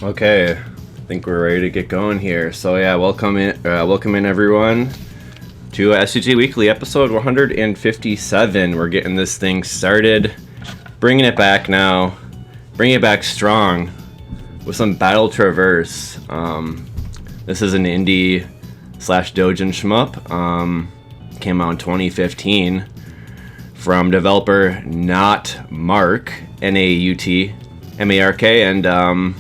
Okay, I think we're ready to get going here. So yeah, welcome in everyone to STG Weekly episode 157. We're getting this thing started, bringing it back now, bringing it back strong with some Battle Traverse. This is an indie slash doujin shmup. Came out in 2015 from developer Not Mark, N-A-U-T-M-A-R-K, and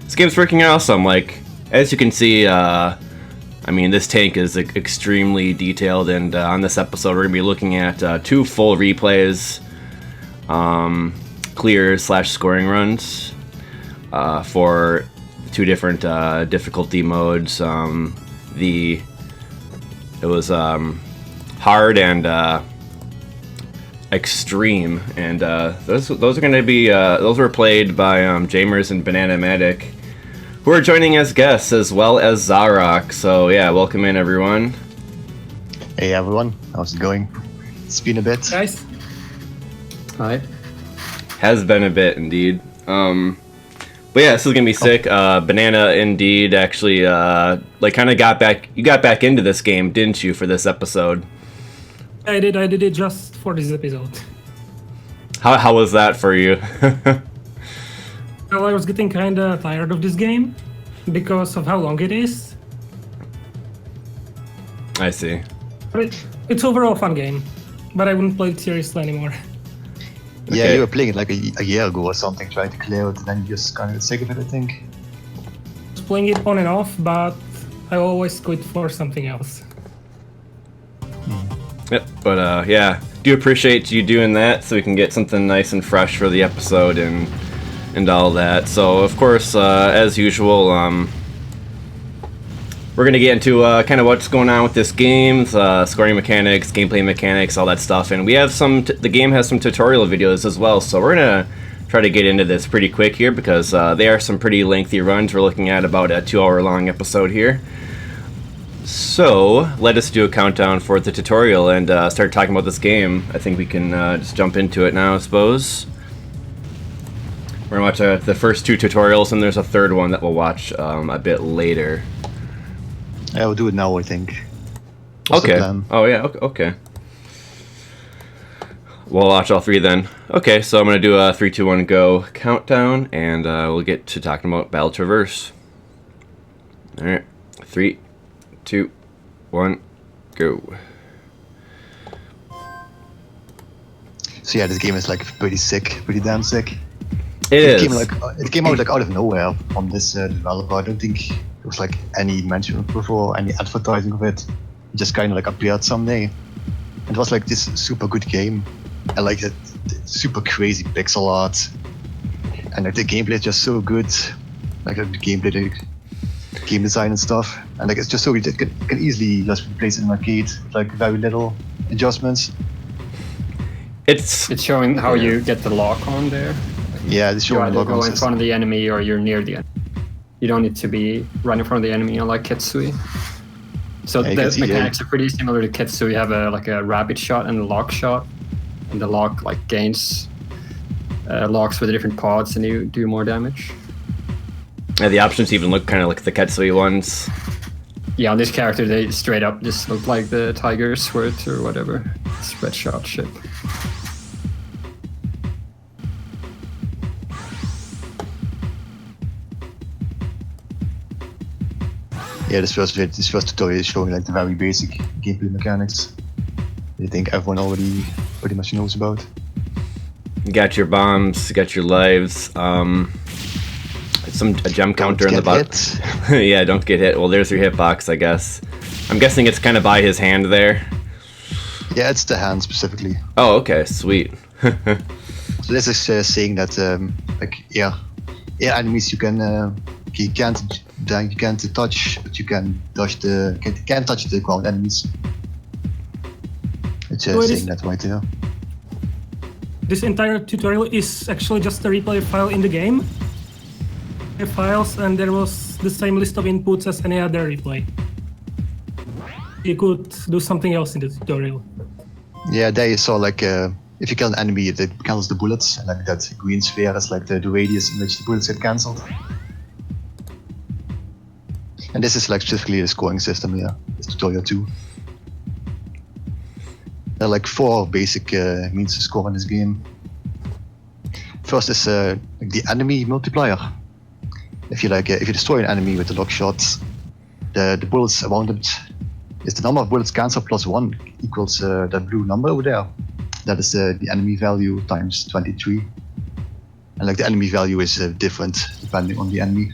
this game's freaking awesome. Like, as you can see, I mean, this tank is extremely detailed, and on this episode we're going to be looking at 2 full replays, clear slash scoring runs for 2 different difficulty modes. It was hard and extreme, and those are going to be those were played by Jaimers and Bananamatic, who are joining as guests, as well as Zarok. So yeah, welcome in everyone. Hey everyone, how's it going? It's been a bit. Guys. Hi. Has been a bit indeed. But yeah, this is gonna be sick. Banana indeed actually like kind of got back into this game, didn't you, for this episode? I did it just for this episode. How was that for you? Well, I was getting kinda tired of this game because of how long it is. I see. But it's overall a fun game, but I wouldn't play it seriously anymore. Yeah, Okay. you were playing it like a year ago or something, trying to clear it, and then you just kind of got sick of it, I think. I was playing it on and off, but I always quit for something else. Yep. But yeah, do appreciate you doing that, so we can get something nice and fresh for the episode and all that. So of course, as usual, we're gonna get into kind of what's going on with this game, scoring mechanics, gameplay mechanics, all that stuff, and we have the game has some tutorial videos as well. So we're gonna try to get into this pretty quick here because they are some pretty lengthy runs. We're looking at about a 2-hour-long episode here. So let us do a countdown for the tutorial and start talking about this game. I think we can just jump into it now, I suppose. We're gonna watch the first 2 tutorials, and there's a third one that we'll watch a bit later. Yeah, we'll do it now, I think. What's the Okay. plan? Oh yeah. Okay. We'll watch all 3 then. Okay, so I'm gonna do a 3, 2, 1, go countdown, and we'll get to talking about Battle Traverse. All right, 3, 2, 1, go. So yeah, this game is like pretty sick, pretty damn sick. It It came out like out of nowhere from this developer. I don't think there was like any mention before, any advertising of it. It just kind of like appeared someday. It was like this super good game. I like it, super crazy pixel art, and like the gameplay is just so good. Like the gameplay, the game design and stuff, and like it's just so good. It can easily just be placed in an arcade with like very little adjustments. It's It's showing how you get the lock on there. Yeah, this You show either go in front of the enemy or you're near the enemy. You don't need to be right in front of the enemy unlike Ketsui. So Yeah, you the can see, mechanics are pretty similar to Ketsui. You have a rapid shot and a lock shot. And the lock like gains locks with different pods and you do more damage. yeah, the options even look kind of like the Ketsui ones. Yeah, on this character they straight up just look like the tiger sword or whatever. Spread shot ship. Yeah, this first tutorial is showing like the very basic gameplay mechanics. I think everyone already pretty much knows about. You got your bombs, you got your lives, a gem counter in the bottom. Yeah, don't get hit. Well, there's your hitbox, I guess. I'm guessing it's kind of by his hand there. Yeah, it's the hand specifically. Oh, okay, sweet. So this is saying that like air enemies you can't touch, but you can touch can't touch the ground enemies. It's saying that right there. This entire tutorial is actually just a replay file in the game. Files, and there was the same list of inputs as any other replay. You could do something else in the tutorial. Yeah, there you saw like if you kill an enemy, it cancels the bullets, and like that green sphere is like the radius in which the bullets get cancelled. And this is like specifically the scoring system here, this tutorial 2. There are like 4 basic means to score in this game. First is like the enemy multiplier. If you destroy an enemy with the lock shots, the bullets around it is the number of bullets cancelled plus 1 equals that blue number over there. That is the enemy value times 23. And like the enemy value is different depending on the enemy.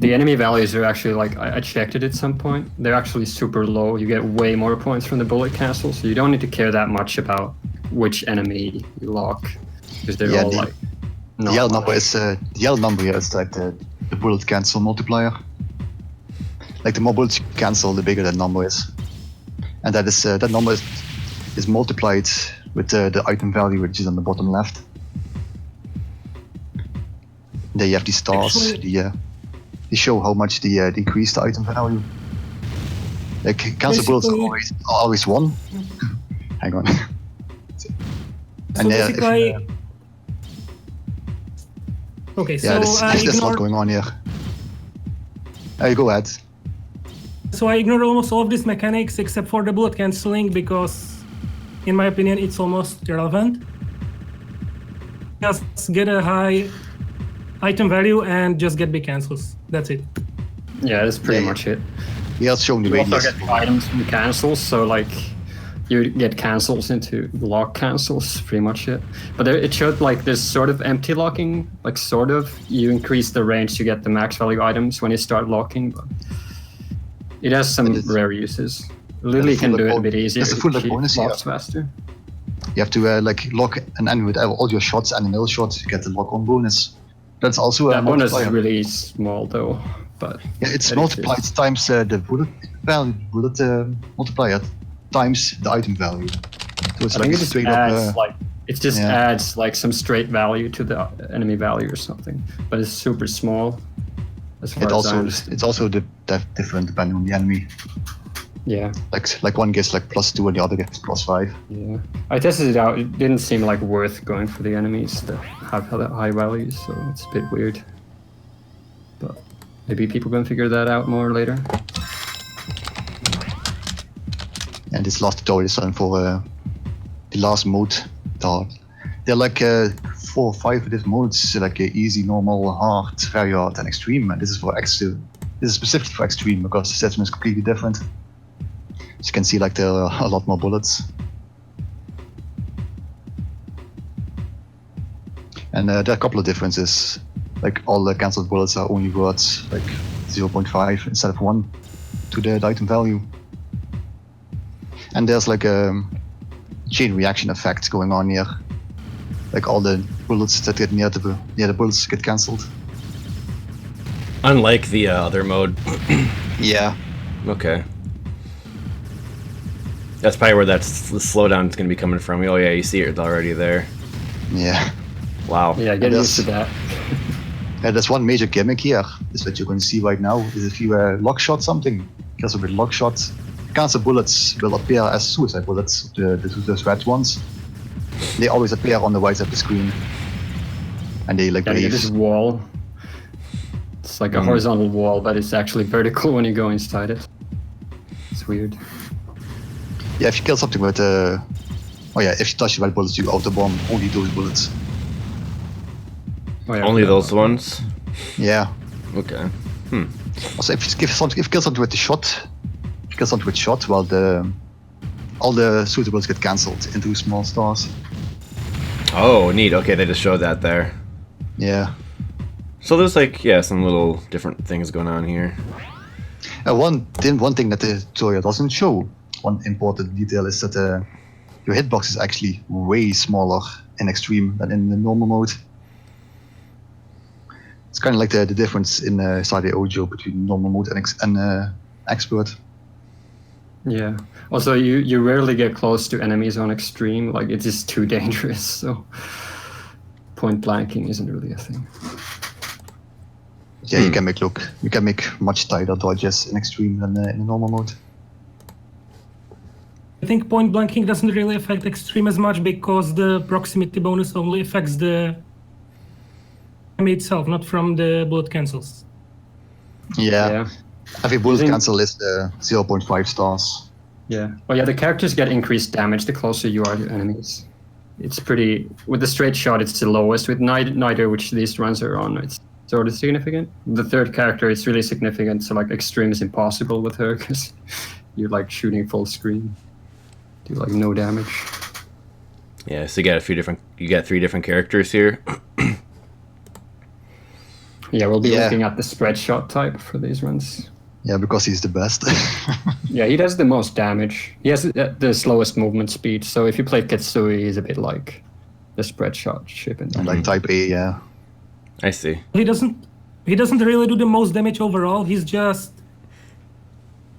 The enemy values are actually like, I checked it at some point. They're actually super low. You get way more points from the bullet cancel, so you don't need to care that much about which enemy you lock, because they're all like. The yellow number is here is like the bullet cancel multiplier. Like the more bullets you cancel, the bigger that number is, and that is that number is multiplied with the item value, which is on the bottom left. There you have these stars. They show how much they increase the item value. Like cancel bullets are always 1. Hang on. So basically, okay. So there's a lot going on here. Go ahead. So I ignore almost all of these mechanics except for the bullet cancelling because, in my opinion, it's almost irrelevant. Just get a high item value and just get big cancels. That's it. Yeah, that's pretty much it. Yeah, it's showing the You also radius. get items from cancels, so like you get cancels into lock cancels, pretty much it. But it showed like this sort of empty locking, like sort of. You increase the range to get the max value items when you start locking, but it has some rare uses. Lily can do it a bit easier. It's a full bonus here. Faster. You have to like lock an enemy with all your shots and the middle shots to get the lock on bonus. That's also a That bonus is multiplier. really small though, but Yeah, it's that multiplied exists. times the bullet value, multiplier times the item value. So it's I like think a it just straight adds up. like it just yeah. adds like some straight value to the enemy value or something, but it's super small. As far as I understand. It's also different depending on the enemy. Yeah, Like one gets like +2 and the other gets +5. yeah. I tested it out. It didn't seem like worth going for the enemies that have high values, so it's a bit weird. But maybe people can figure that out more later. And this last tutorial is done for the last mode. There are like 4 or 5 of these modes, like easy, normal, hard, very hard, and extreme. And this is for This is specifically for extreme because the system is completely different. As you can see, like there are a lot more bullets. And there are a couple of differences. Like all the cancelled bullets are only worth like 0.5 instead of 1 to the item value. And there's like a chain reaction effect going on here. Like all the bullets that get near the bullets get cancelled. Unlike the other mode. Yeah. Okay. That's probably where the slowdown is going to be coming from. Oh yeah, you see it already there. Yeah. Wow. Yeah, get used to that. There's one major gimmick here. This is what you're going to see right now. Is if you lock shot something, because with lock shots, cancel bullets will appear as suicide bullets, the red ones. They always appear on the right side of the screen. And they like Yeah, you get this wall. It's like a horizontal wall, but it's actually vertical when you go inside it. It's weird. Yeah, if you kill something with if you touch the red bullets, you auto bomb only those bullets. Oh, yeah, Only those ones? Yeah. Okay. Also, if you kill something with the shot, if you kill something with shot, well, all the suitables get cancelled into small stars. Oh, neat. Okay, they just showed that there. Yeah. So there's like, yeah, some little different things going on here. One thing that the tutorial doesn't show, one important detail is that your hitbox is actually way smaller in extreme than in the normal mode. It's kind of like the difference in Sade Ojo between normal mode and expert. Yeah. Also, you rarely get close to enemies on extreme. Like, it's just too dangerous. So, point blanking isn't really a thing. Yeah, you can make much tighter dodges in extreme than in the normal mode. I think point blanking doesn't really affect extreme as much because the proximity bonus only affects the enemy itself, not from the bullet cancels. Yeah. Every bullet Using- cancel is 0.5 stars. Yeah. Well, yeah, the characters get increased damage the closer you are to enemies. It's pretty... With the straight shot, it's the lowest. With Niter, which these runs are on, it's sort of significant. The third character is really significant, so like extreme is impossible with her, because you're like shooting full screen. Do like no damage. Yeah, so you got 3 different characters here. Yeah, we'll be Yeah. looking at the spread shot type for these runs. Yeah, because he's the best. Yeah, he does the most damage. He has the slowest movement speed, so if you play Ketsui, he's a bit like the spread shot ship. And like type A, yeah. I see. He doesn't really do the most damage overall. He's just,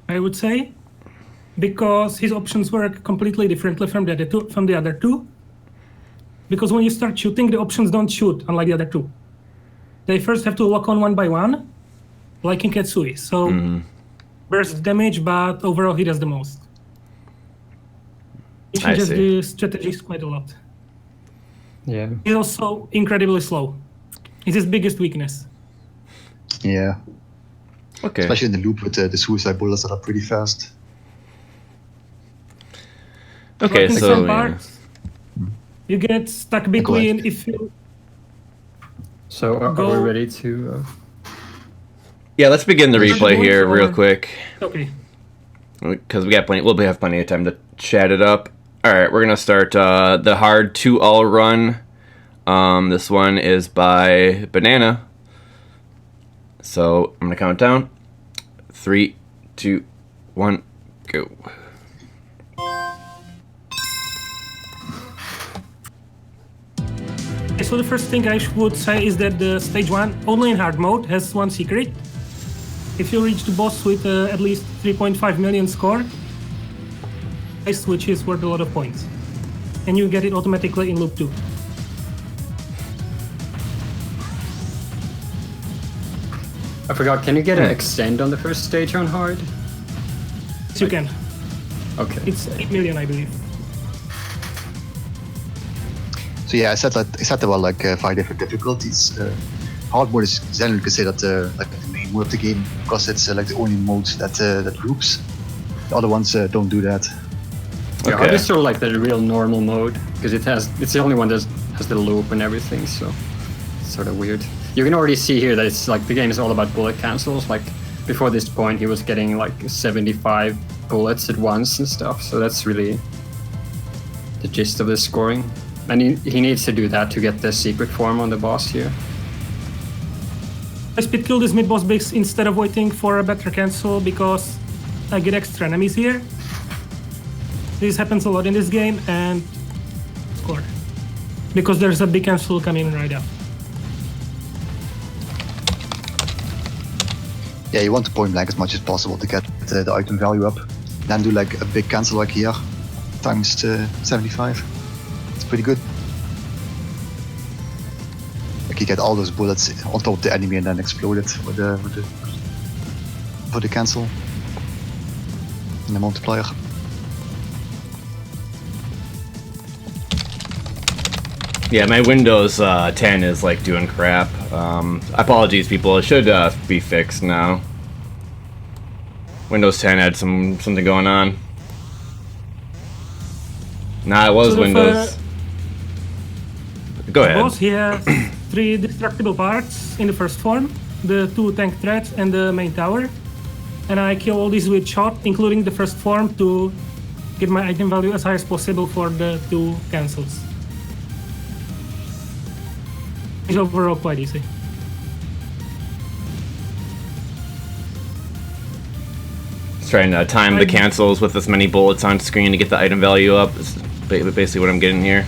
I would say, because his options work completely differently from the other two. Because when you start shooting, the options don't shoot, unlike the other two. They first have to lock on one by one, like in Ketsui. So burst damage, but overall he does the most. He I changes see. the strategies quite a lot. Yeah. He's also incredibly slow. It's his biggest weakness. Yeah. Okay. Especially in the loop with the suicide bullets that are pretty fast. Okay, But in so some yeah. parts, you get stuck between if you So are we Go- ready to... Yeah, let's begin the replay here real Or- quick. okay. Because we'll have plenty of time to chat it up. All right, we're gonna start the hard 2-all run. This one is by Banana. So I'm gonna count down. 3, 2, 1, go. Okay, so the first thing I would say is that the stage 1, only in hard mode, has one secret. If you reach the boss with at least 3.5 million score, which is worth a lot of points, and you get it automatically in loop 2. I forgot, can you get an extend on the first stage on hard? Yes, you can. Okay. It's 8 million, I believe. So yeah, I said there were like 5 different difficulties. Hard mode is generally considered like the main mode of the game because it's like the only mode that loops. The other ones don't do that. Yeah, Okay. hard is sort of like the real normal mode, because it's the only one that has the loop and everything, so it's sort of weird. You can already see here that it's like the game is all about bullet cancels. Like before this point, he was getting like 75 bullets at once and stuff. So that's really the gist of the scoring. And he needs to do that to get the secret form on the boss here. I speed kill this mid-boss base instead of waiting for a better cancel because I get extra enemies here. This happens a lot in this game and score. Because there's a big cancel coming right up. Yeah, you want to point blank as much as possible to get the item value up. Then do like a big cancel like here, times 75. It's pretty good. Like you get all those bullets on top of the enemy and then explode it for the cancel. And the multiplier. Yeah, my Windows 10 is like doing crap. Apologies, people. It should be fixed now. Windows 10 had something going on. Nah, it was So the Windows. Go Boss, ahead. he has 3 destructible parts in the first form, the 2 tank threads and the main tower. And I kill all these with shot, including the first form, to get my item value as high as possible for the 2 cancels. It's overall quite easy. Just trying to time the cancels with as many bullets on screen to get the item value up. Is basically what I'm getting here.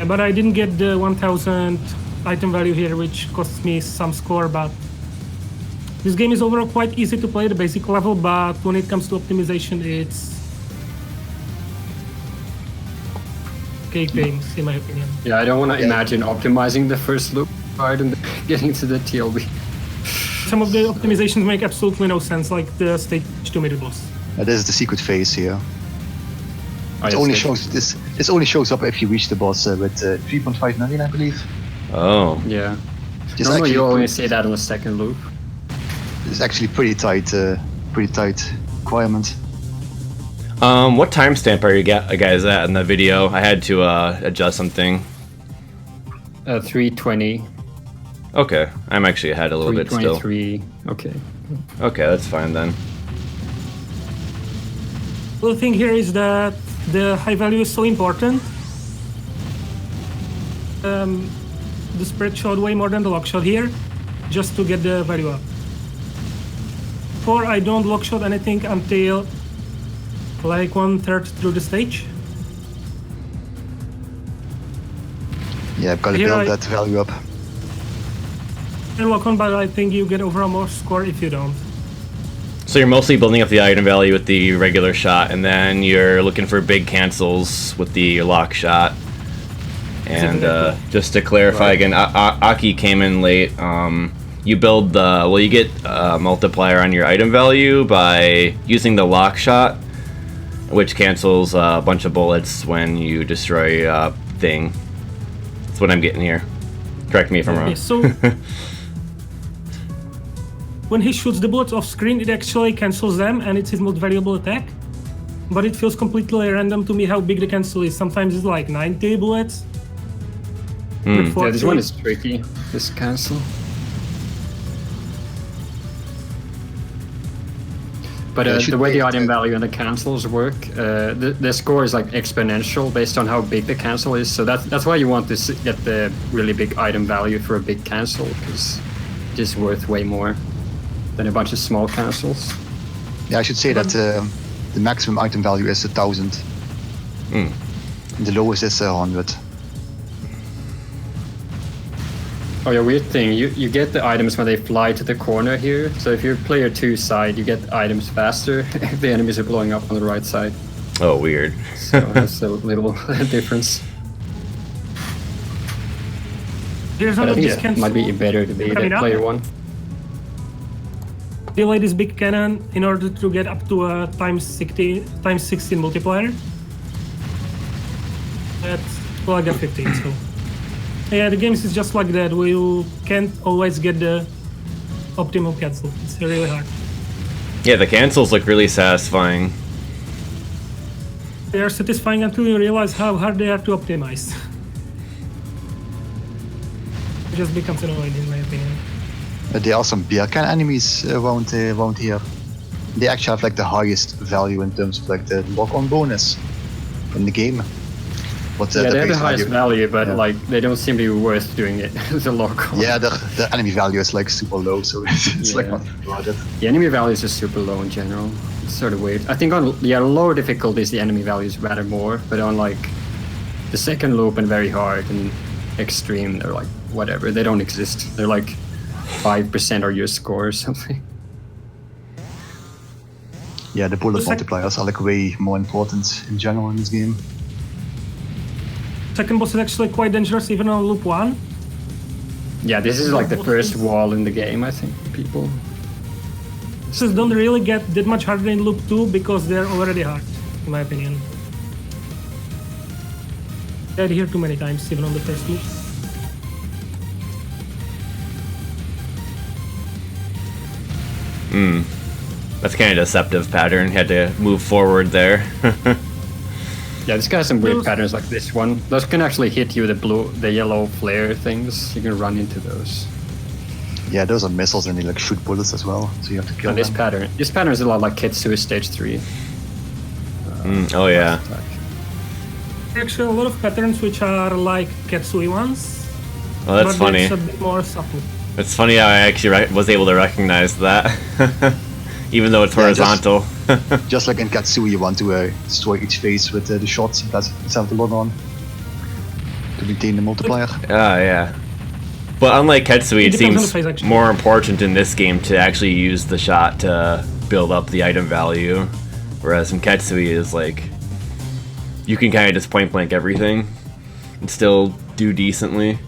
But I didn't get the 1000 item value here, which costs me some score, but this game is overall quite easy to play at the basic level, but when it comes to optimization, it's cake games, in my opinion. Yeah, I don't want to imagine optimizing the first loop hard and getting to the TLB. Some of the optimizations make absolutely no sense, like the stage 2 middle boss. This is the secret phase here. Oh, It yes, only yes. shows this only shows up if you reach the boss with 3.5 million, I believe. Oh. Yeah. Just Normally actually you only put- see that on the second loop. It's actually pretty tight requirement. What timestamp are you guys at in the video? I had to adjust something. 320. Okay, I'm actually ahead a little bit still. 323. Okay. Okay, that's fine then. The thing here is that the high value is so important. The spread shot way more than the lock shot here, just to get the value up. For I don't lock shot anything until like 1/3 through the stage. Yeah, I've got to Here build I- that value up. And lock on, but I think you get overall more score if you don't. So you're mostly building up the item value with the regular shot, and then you're looking for big cancels with the lock shot. And just to clarify again, Aki came in late. You build the you get a multiplier on your item value by using the lock shot, which cancels a bunch of bullets when you destroy a thing. That's what I'm getting here. Correct me if I'm wrong. Okay, so when he shoots the bullets off screen, it actually cancels them, and it's his most valuable attack. But it feels completely random to me how big the cancel is. Sometimes it's like 90 bullets. Yeah, this one is tricky. This cancel. But Yeah, it should the way be- the item value and the cancels work, the score is like exponential based on how big the cancel is. So that's why you want to get the really big item value for a big cancel, because it's worth way more than a bunch of small cancels. Yeah, I should say that the maximum item value is 1,000. Mm. The lowest is 100. Oh yeah, weird thing. You get the items when they fly to the corner here. So if you're player 2 side, you get items faster if the enemies are blowing up on the right side. Oh, weird. So that's a little difference. Here's But I another think this it cancel. might be better to be Coming the up. player 1. Delay this big cannon in order to get up to a times 16 multiplier. Well, I got 15, so. Yeah, the games is just like that. You can't always get the optimal cancel. It's really hard. Yeah, the cancels look really satisfying. They are satisfying until you realize how hard they are to optimize. It just becomes annoying in my opinion. There are some beer can enemies around here. They actually have like the highest value in terms of like the lock-on bonus in the game. But Yeah, they have the base highest value, but yeah. like they don't seem to be worth doing it. The lock on. Yeah, the enemy value is like super low, so it's like Yeah. not worth it. The enemy values are super low in general. It's sort of weird. I think on lower difficulties the enemy values matter more, but on like the second loop and very hard and extreme, they're like whatever. They don't exist. They're like 5% or your score or something. Yeah, the bullet The sec- multipliers are like way more important in general in this game. Second boss is actually quite dangerous even on loop 1. Yeah, this is like the first wall in the game, I think. People. Bosses don't really get that much harder in loop 2 because they're already hard, in my opinion. Died here too many times, even on the first loop. That's kind of deceptive pattern. Had to move forward there. Yeah, this guy has some weird Those- patterns like this one. Those can actually hit you, the yellow flare things. You can run into those. Yeah, those are missiles and they like shoot bullets as well, so you have to kill And this them. this pattern is a lot like Kitsui Stage 3. Oh yeah. Attack. Actually, a lot of patterns which are like Ketsui ones. Oh, that's but funny. It's a bit more subtle. It's funny how I actually was able to recognize that, even though it's Yeah, just- horizontal. Just like in Katsui, you want to destroy each face with the shots that have the load on to maintain the multiplier. Yeah. But unlike Ketsui, It it depends on the seems phase, actually. more important in this game to actually use the shot to build up the item value, whereas in Ketsui is like you can kind of just point blank everything and still do decently.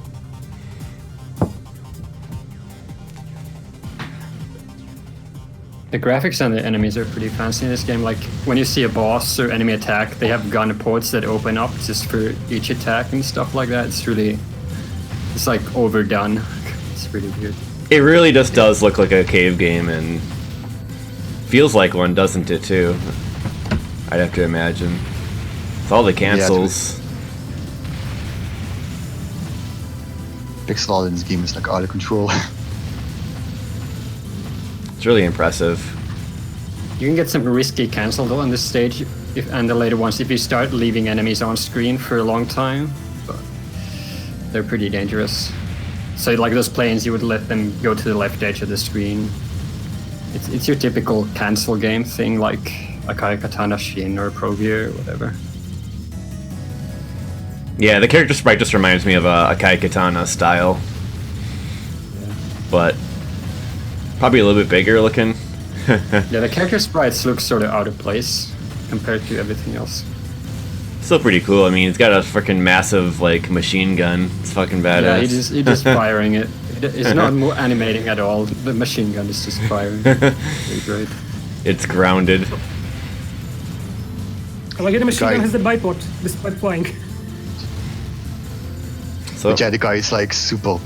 The graphics on the enemies are pretty fancy in this game. Like when you see a boss or enemy attack, they have gun ports that open up just for each attack and stuff like that. It's like overdone. It's really weird. It really just does look like a cave game, and feels like one, doesn't it, too? I'd have to imagine. With all the cancels. Pixel art in this game is like out of control. It's really impressive. You can get some risky cancel though on this stage, and the later ones if you start leaving enemies on screen for a long time. But they're pretty dangerous. So like those planes, you would let them go to the left edge of the screen. It's your typical cancel game thing, like Akai Katana Shin or Pro Gear or whatever. Yeah, the character sprite just reminds me of a Akai Katana style. Yeah. But probably a little bit bigger looking. Yeah, the character sprites look sort of out of place compared to everything else. Still pretty cool. I mean, it's got a freaking massive like machine gun. It's fucking badass. Yeah, he's just firing it. It's not more animating at all. The machine gun is just firing. Really great. It's grounded. I like it, the machine gun has the bipod, despite flying. So But yeah, the guy is like super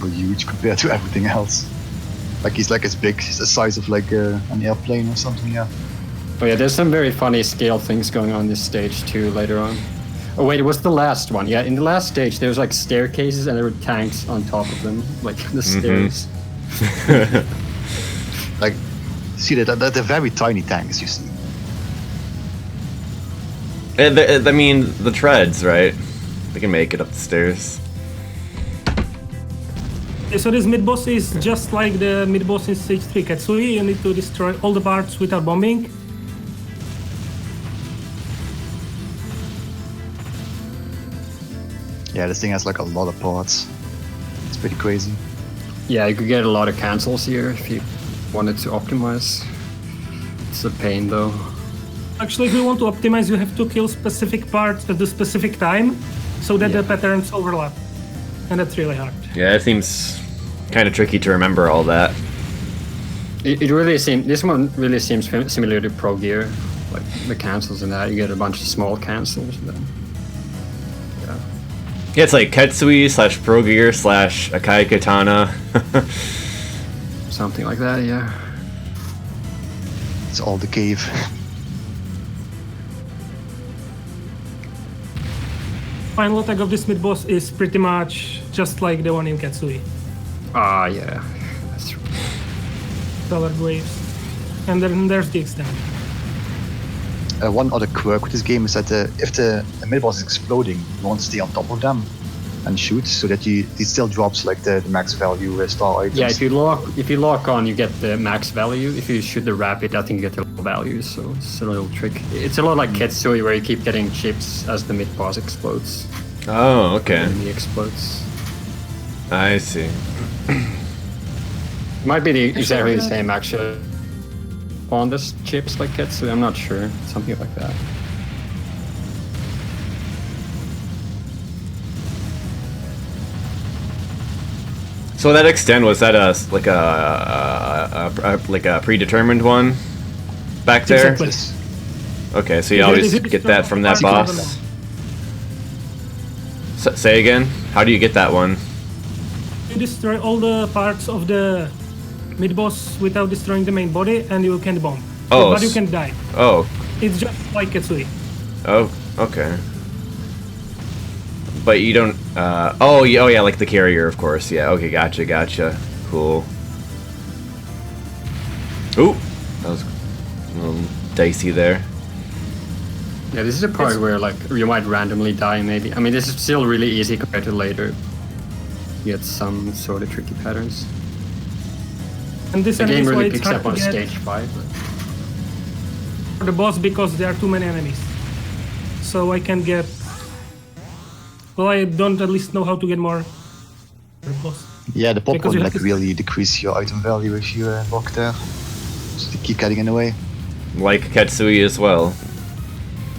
huge compared to everything else. Like he's like as big, he's the size of like an airplane or something. Yeah. Oh yeah, there's some very funny scale things going on this stage too later on. Oh wait, it was the last one. Yeah, in the last stage there was like staircases and there were tanks on top of them, like the stairs. Like, see that they're very tiny tanks. You see. I mean, the treads, right? They can make it up the stairs. So this mid-boss is just like the mid-boss in Stage 3 Katsui. You need to destroy all the parts without bombing. Yeah, this thing has like a lot of parts. It's pretty crazy. Yeah, you could get a lot of cancels here if you wanted to optimize. It's a pain though. Actually, if you want to optimize, you have to kill specific parts at the specific time, so that the patterns overlap. And that's really hard. Yeah, it seems kind of tricky to remember all that. It really seems, this one really seems similar to Pro Gear, like the cancels and that. You get a bunch of small cancels. And then, yeah. Yeah, it's like Ketsui / Pro Gear / Akai Katana. Something like that, yeah. It's all the cave. Final attack of this mid-boss is pretty much just like the one in Katsui. Ah, yeah. That's true. Colored waves. And then there's the extent. One other quirk with this game is that if the mid-boss is exploding, you want to stay on top of them and shoot, so that it still drops like the max value star items. Yeah, if you lock on, you get the max value. If you shoot the rapid, I think you get the low value. So it's a little trick. It's a lot like Ketsui, where you keep getting chips as the mid boss explodes. Oh, okay. The enemy explodes. I see. Might be exactly the same actually. On the chips like Ketsui, I'm not sure. Something like that. So that extend, was that like a predetermined one back there? Exactly. Okay, so you always get that from that boss. Say again? How do you get that one? You destroy all the parts of the mid-boss without destroying the main body, and you can bomb. Oh, But you can die. Oh. It's just like Katsui. Oh, okay. But you don't. Oh yeah, like the carrier, of course. Yeah. Okay, gotcha. Cool. Ooh, that was a little dicey there. Yeah, this is a part where like you might randomly die. Maybe. I mean, this is still really easy compared to later. You get some sort of tricky patterns. And this The enemy game is why really it's picks hard up to on get stage 5. for the boss because there are too many enemies. So I can get. Well, I don't at least know how to get more. For the boss. Yeah, the pop Because will you like have to- really decrease your item value if you lock there. So they keep getting in the way. Like Ketsui as well.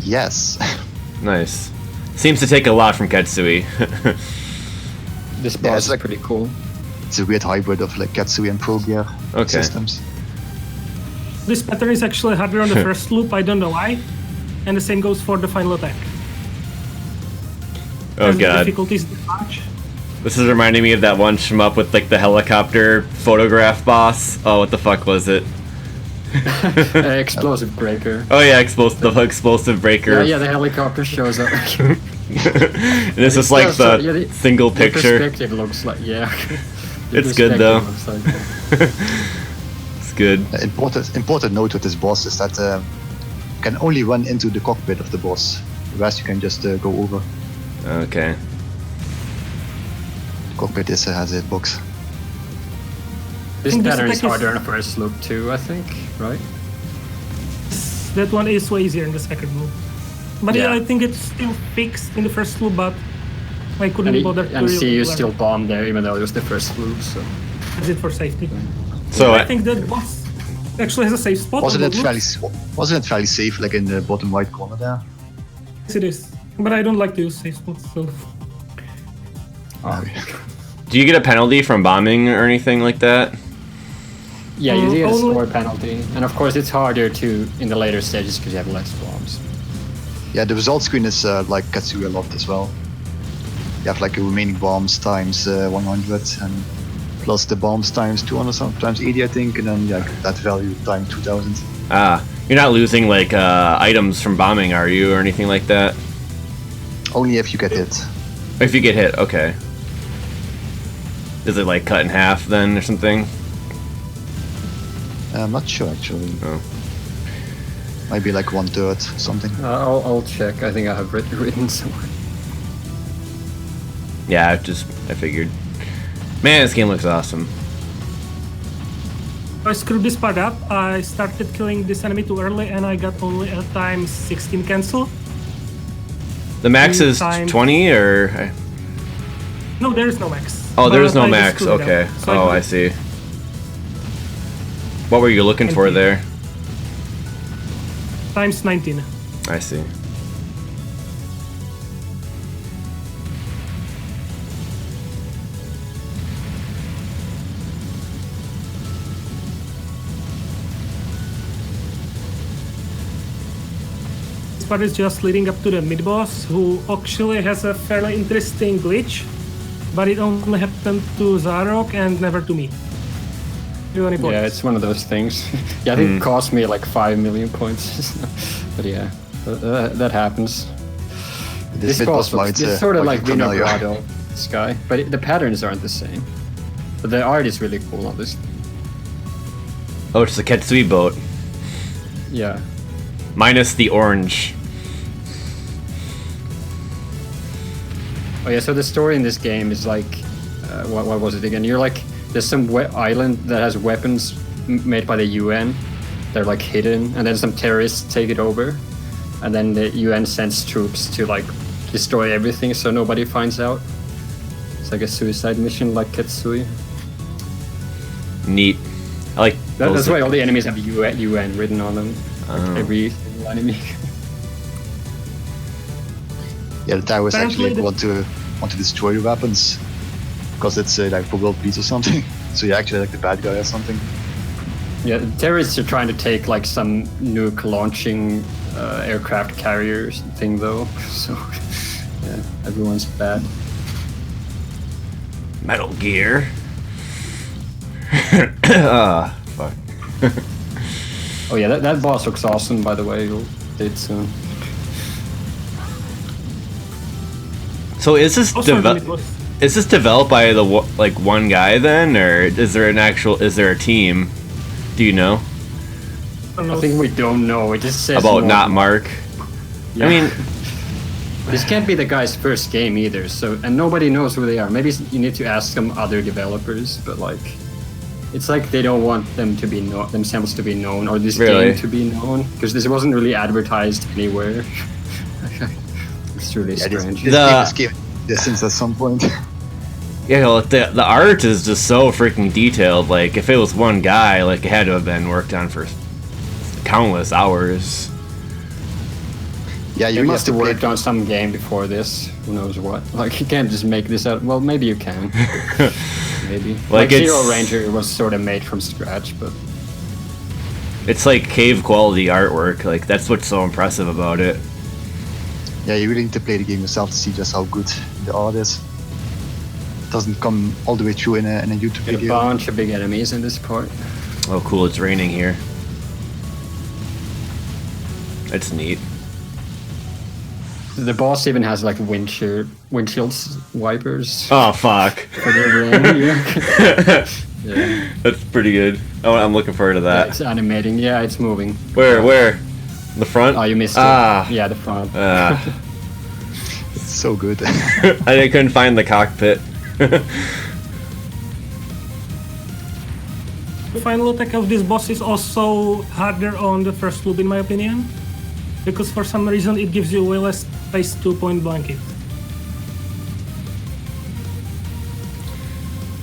Yes. Nice. Seems to take a lot from Ketsui. This Yeah, boss it's is like- pretty cool. It's a weird hybrid of like Katsui and Pro Gear Okay. systems. This pattern is actually harder on the first loop, I don't know why. And the same goes for the final attack. Oh As the god. difficulty is much. This is reminding me of that one shmup with like the helicopter photograph boss. Oh, what the fuck was it? Explosive breaker. Oh yeah, the explosive breaker. Yeah, the helicopter shows up. And it's just like the single The picture. perspective looks like, yeah. The It's good though. perspective looks like- It's good. Important note with this boss is that you can only run into the cockpit of the boss. The rest you can just go over. Okay. The cockpit has a hitbox. This think this pattern is attack is- harder on the first look too, I think, right? That one is way easier in the second move. But Yeah. I think it's still fixed in the first loop, but I couldn't And, bother to and see you learn. still bomb there, even though it was the first move, so... Use it for safety. So I think that boss actually has a safe spot. Wasn't on it the fairly loop. wasn't it fairly safe, like in the bottom right corner there? Yes, it is. But I don't like to use safe spots, so do you get a penalty from bombing or anything like that? Yeah, you get a Only- score penalty, and of course it's harder to in the later stages because you have less bombs. Yeah, the result screen is like Katsui a lot as well. You have like a remaining bombs times 100 and plus the bombs times 200, sometimes 80 I think, and then yeah, that value times 2000. Ah, you're not losing like items from bombing, are you, or anything like that? Only if you get hit. If you get hit, okay. Is it like cut in half then or something? I'm not sure actually. Oh. Maybe like 1/3 something. I'll check. I think I have written somewhere. Yeah, I figured. Man, this game looks awesome. I screwed this part up. I started killing this enemy too early and I got only a times 16 cancel. The max is Times- 20 or? No, there is no max. Oh, there is But no I just max. screwed it up. Okay. So Oh, I put see. What were you looking for 19. there? Times 19. I see. This part is just leading up to the mid boss, who actually has a fairly interesting glitch, but it only happened to Zarok and never to me. Do any points? Yeah, it's one of those things. Yeah, I think it cost me like 5 million points. But yeah, that happens. This bit boss might, looks it's sort of like familiar. Vinogrado, this guy, but the patterns aren't the same. But the art is really cool on this. Oh, it's the Ketsui boat. Yeah. Minus the orange. Oh yeah, so the story in this game is like, what was it again? You're like, there's some island that has weapons made by the UN. They're like hidden, and then some terrorists take it over, and then the UN sends troops to like destroy everything so nobody finds out. It's like a suicide mission, like Ketsui. Neat. I like. That's those- why all the enemies have UN written on them. Like Oh. every single enemy. Yeah, the terrorists Apparently actually the- want to destroy the weapons because it's like for world peace or something. So you're actually like the bad guy or something. Yeah, the terrorists are trying to take like some nuke launching aircraft carriers thing though. So yeah, everyone's bad. Metal Gear. Ah, fuck. Oh yeah, that boss looks awesome by the way. You'll did soon. So is this Also, the mid developed? boss. Is this developed by the like one guy then, or is there a team? Do you know I don't know. I think we don't know. It just says about more. not Mark? Yeah. I mean, This can't be the guy's first game either. So and nobody knows who they are. Maybe you need to ask some other developers, but like. It's like they don't want them to be themselves to be known or this Really? game to be known because this wasn't really advertised anywhere. It's really Yeah, strange. this game distance at some point. yeah, well, the art is just so freaking detailed. Like, if it was one guy, like it had to have been worked on for countless hours. Yeah, You you must have have to worked on some game before this. Who knows what? Like you can't just make this out. Well, maybe you can. Maybe. Like it's- Zero Ranger was sort of made from scratch, but It's like cave quality artwork. Like that's what's so impressive about it. Yeah, you really need to play the game yourself to see just how good the art is. doesn't come all the way through in a YouTube A video. bunch of big enemies in this part. Oh, cool! It's raining here. That's neat. The boss even has like windshield wipers Oh fuck! for the rain. Yeah. Yeah. That's pretty good. Oh, I'm looking forward to that. It's animating. Yeah, it's moving. Where? The front? Oh, you missed Ah. it. Yeah, the front. It's so good. I couldn't find the cockpit. The final attack of this boss is also harder on the first loop in my opinion, because for some reason it gives you way less space to point blank it.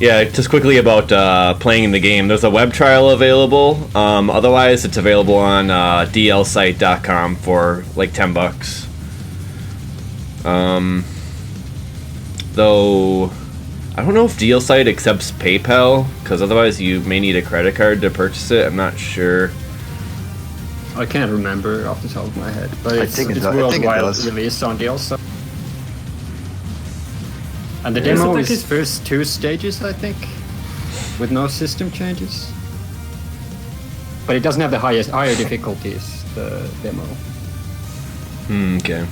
Yeah, just quickly about playing the game. There's a web trial available. Otherwise, it's available on dlsite.com for like $10. Though I don't know if DLSite accepts PayPal, because otherwise you may need a credit card to purchase it. I'm not sure. I can't remember off the top of my head, but I it's think it worldwide does. released on DLC. And the Yes, demo attack is is- first 2 stages, I think, with no system changes. But it doesn't have the higher difficulties, the demo. Okay.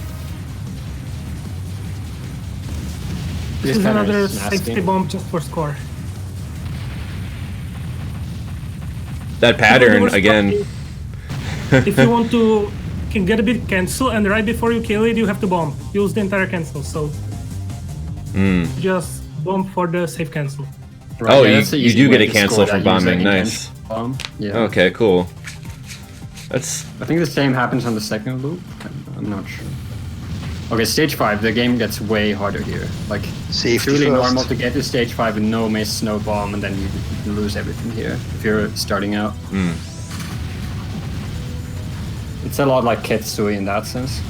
This is kinda another nasty. safety bomb just for score. That The pattern worst again. part is, if you want to get a bit cancel, and right before you kill it, you have to bomb. Use the entire cancel, so just bomb for the safe cancel. Oh, that's the you easy do way get a to cancel score for that bombing, using nice. against bomb. Yeah. Okay, cool. That's I think the same happens on the second loop. I'm not sure. Okay, stage 5, the game gets way harder here. Like, Safety it's really first. normal to get to stage 5 with no miss, no bomb, and then you lose everything here if you're starting out. It's a lot like Ketsui in that sense.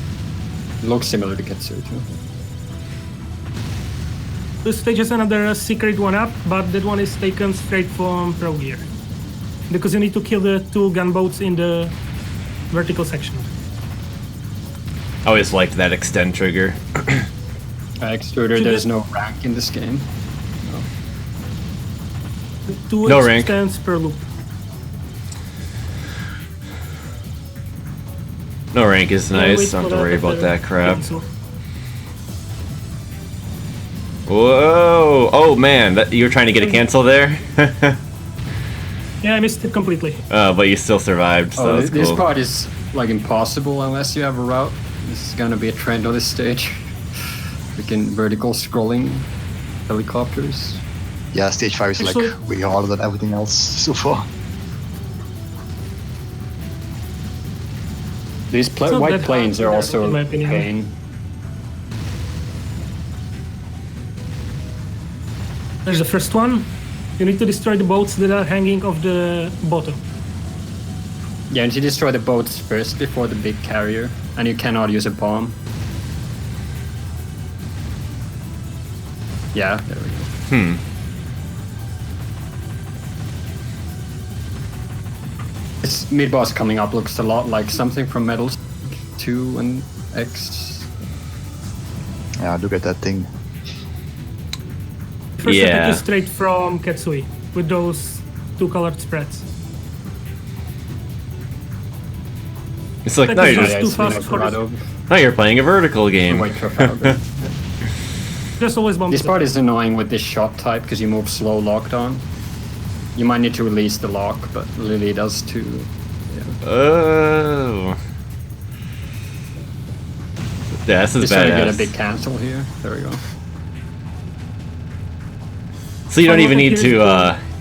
It looks similar to Ketsui too. This stage is another secret one up, but that one is taken straight from Pro Gear. Because you need to kill the 2 gunboats in the vertical section. I always liked that extend trigger. Extruder, there's no rank in this game. 2 No rank. extends per loop. No rank is Wait nice. Don't have for to the- worry about the that crap. cancel. Whoa! Oh man, you're trying to get a cancel there. Yeah, I missed it completely. But you still survived, so that's This cool. part is like impossible unless you have a route. This is gonna be a trend on this stage. Freaking vertical scrolling helicopters. Yeah, stage 5 is Actually- like way harder than everything else so far. These It's not white that planes hard, are also in my a opinion. pain. There's the first one. You need to destroy the boats that are hanging off the bottom. Yeah, and you destroy the boats first before the big carrier, and you cannot use a bomb. Yeah, there we go. This mid-boss coming up looks a lot like something from Metal 2 and X. Yeah, look at that thing. First Yeah. attack is straight from Ketsui with those 2 colored spreads. It's like That no, is you're just just too fast for this. now you're playing a vertical game. White Trafalgar. Just always bomb This it. part is annoying with this shot type because you move slow locked on. You might need to release the lock, but Lily does too. Yeah. Oh. Yeah, this is Just trying to get a badass. big cancel here. There we go. So you don't Oh, even need here's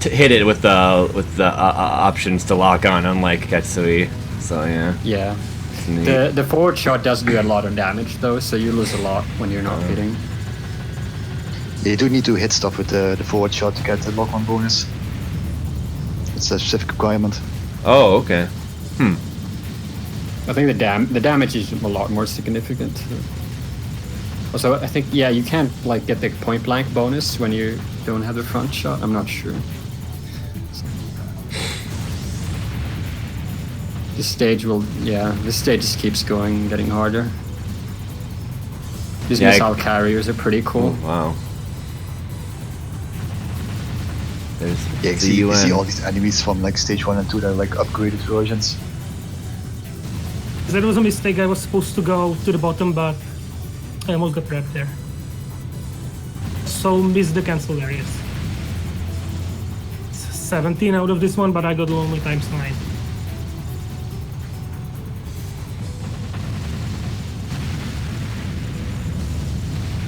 to hit it with the options to lock on, unlike Ketsui. So yeah, Yeah. it's neat. The forward shot does do a lot of damage though, so you lose a lot when you're not hitting. Yeah, you do need to hit stuff with the forward shot to get the lock-on bonus. It's a specific requirement. Oh, okay. I think the damage is a lot more significant. Also, I think you can't like get the point blank bonus when you don't have the front shot. I'm not sure. This stage just keeps going, getting harder. These Yeah, missile carriers are pretty cool. Wow. There's Yeah, the you see UN. all these enemies from like stage 1 and 2 that are like upgraded versions. That was a mistake. I was supposed to go to the bottom, but I almost got trapped there. So missed the cancel areas. 17 out of this one, but I got lonely times 9.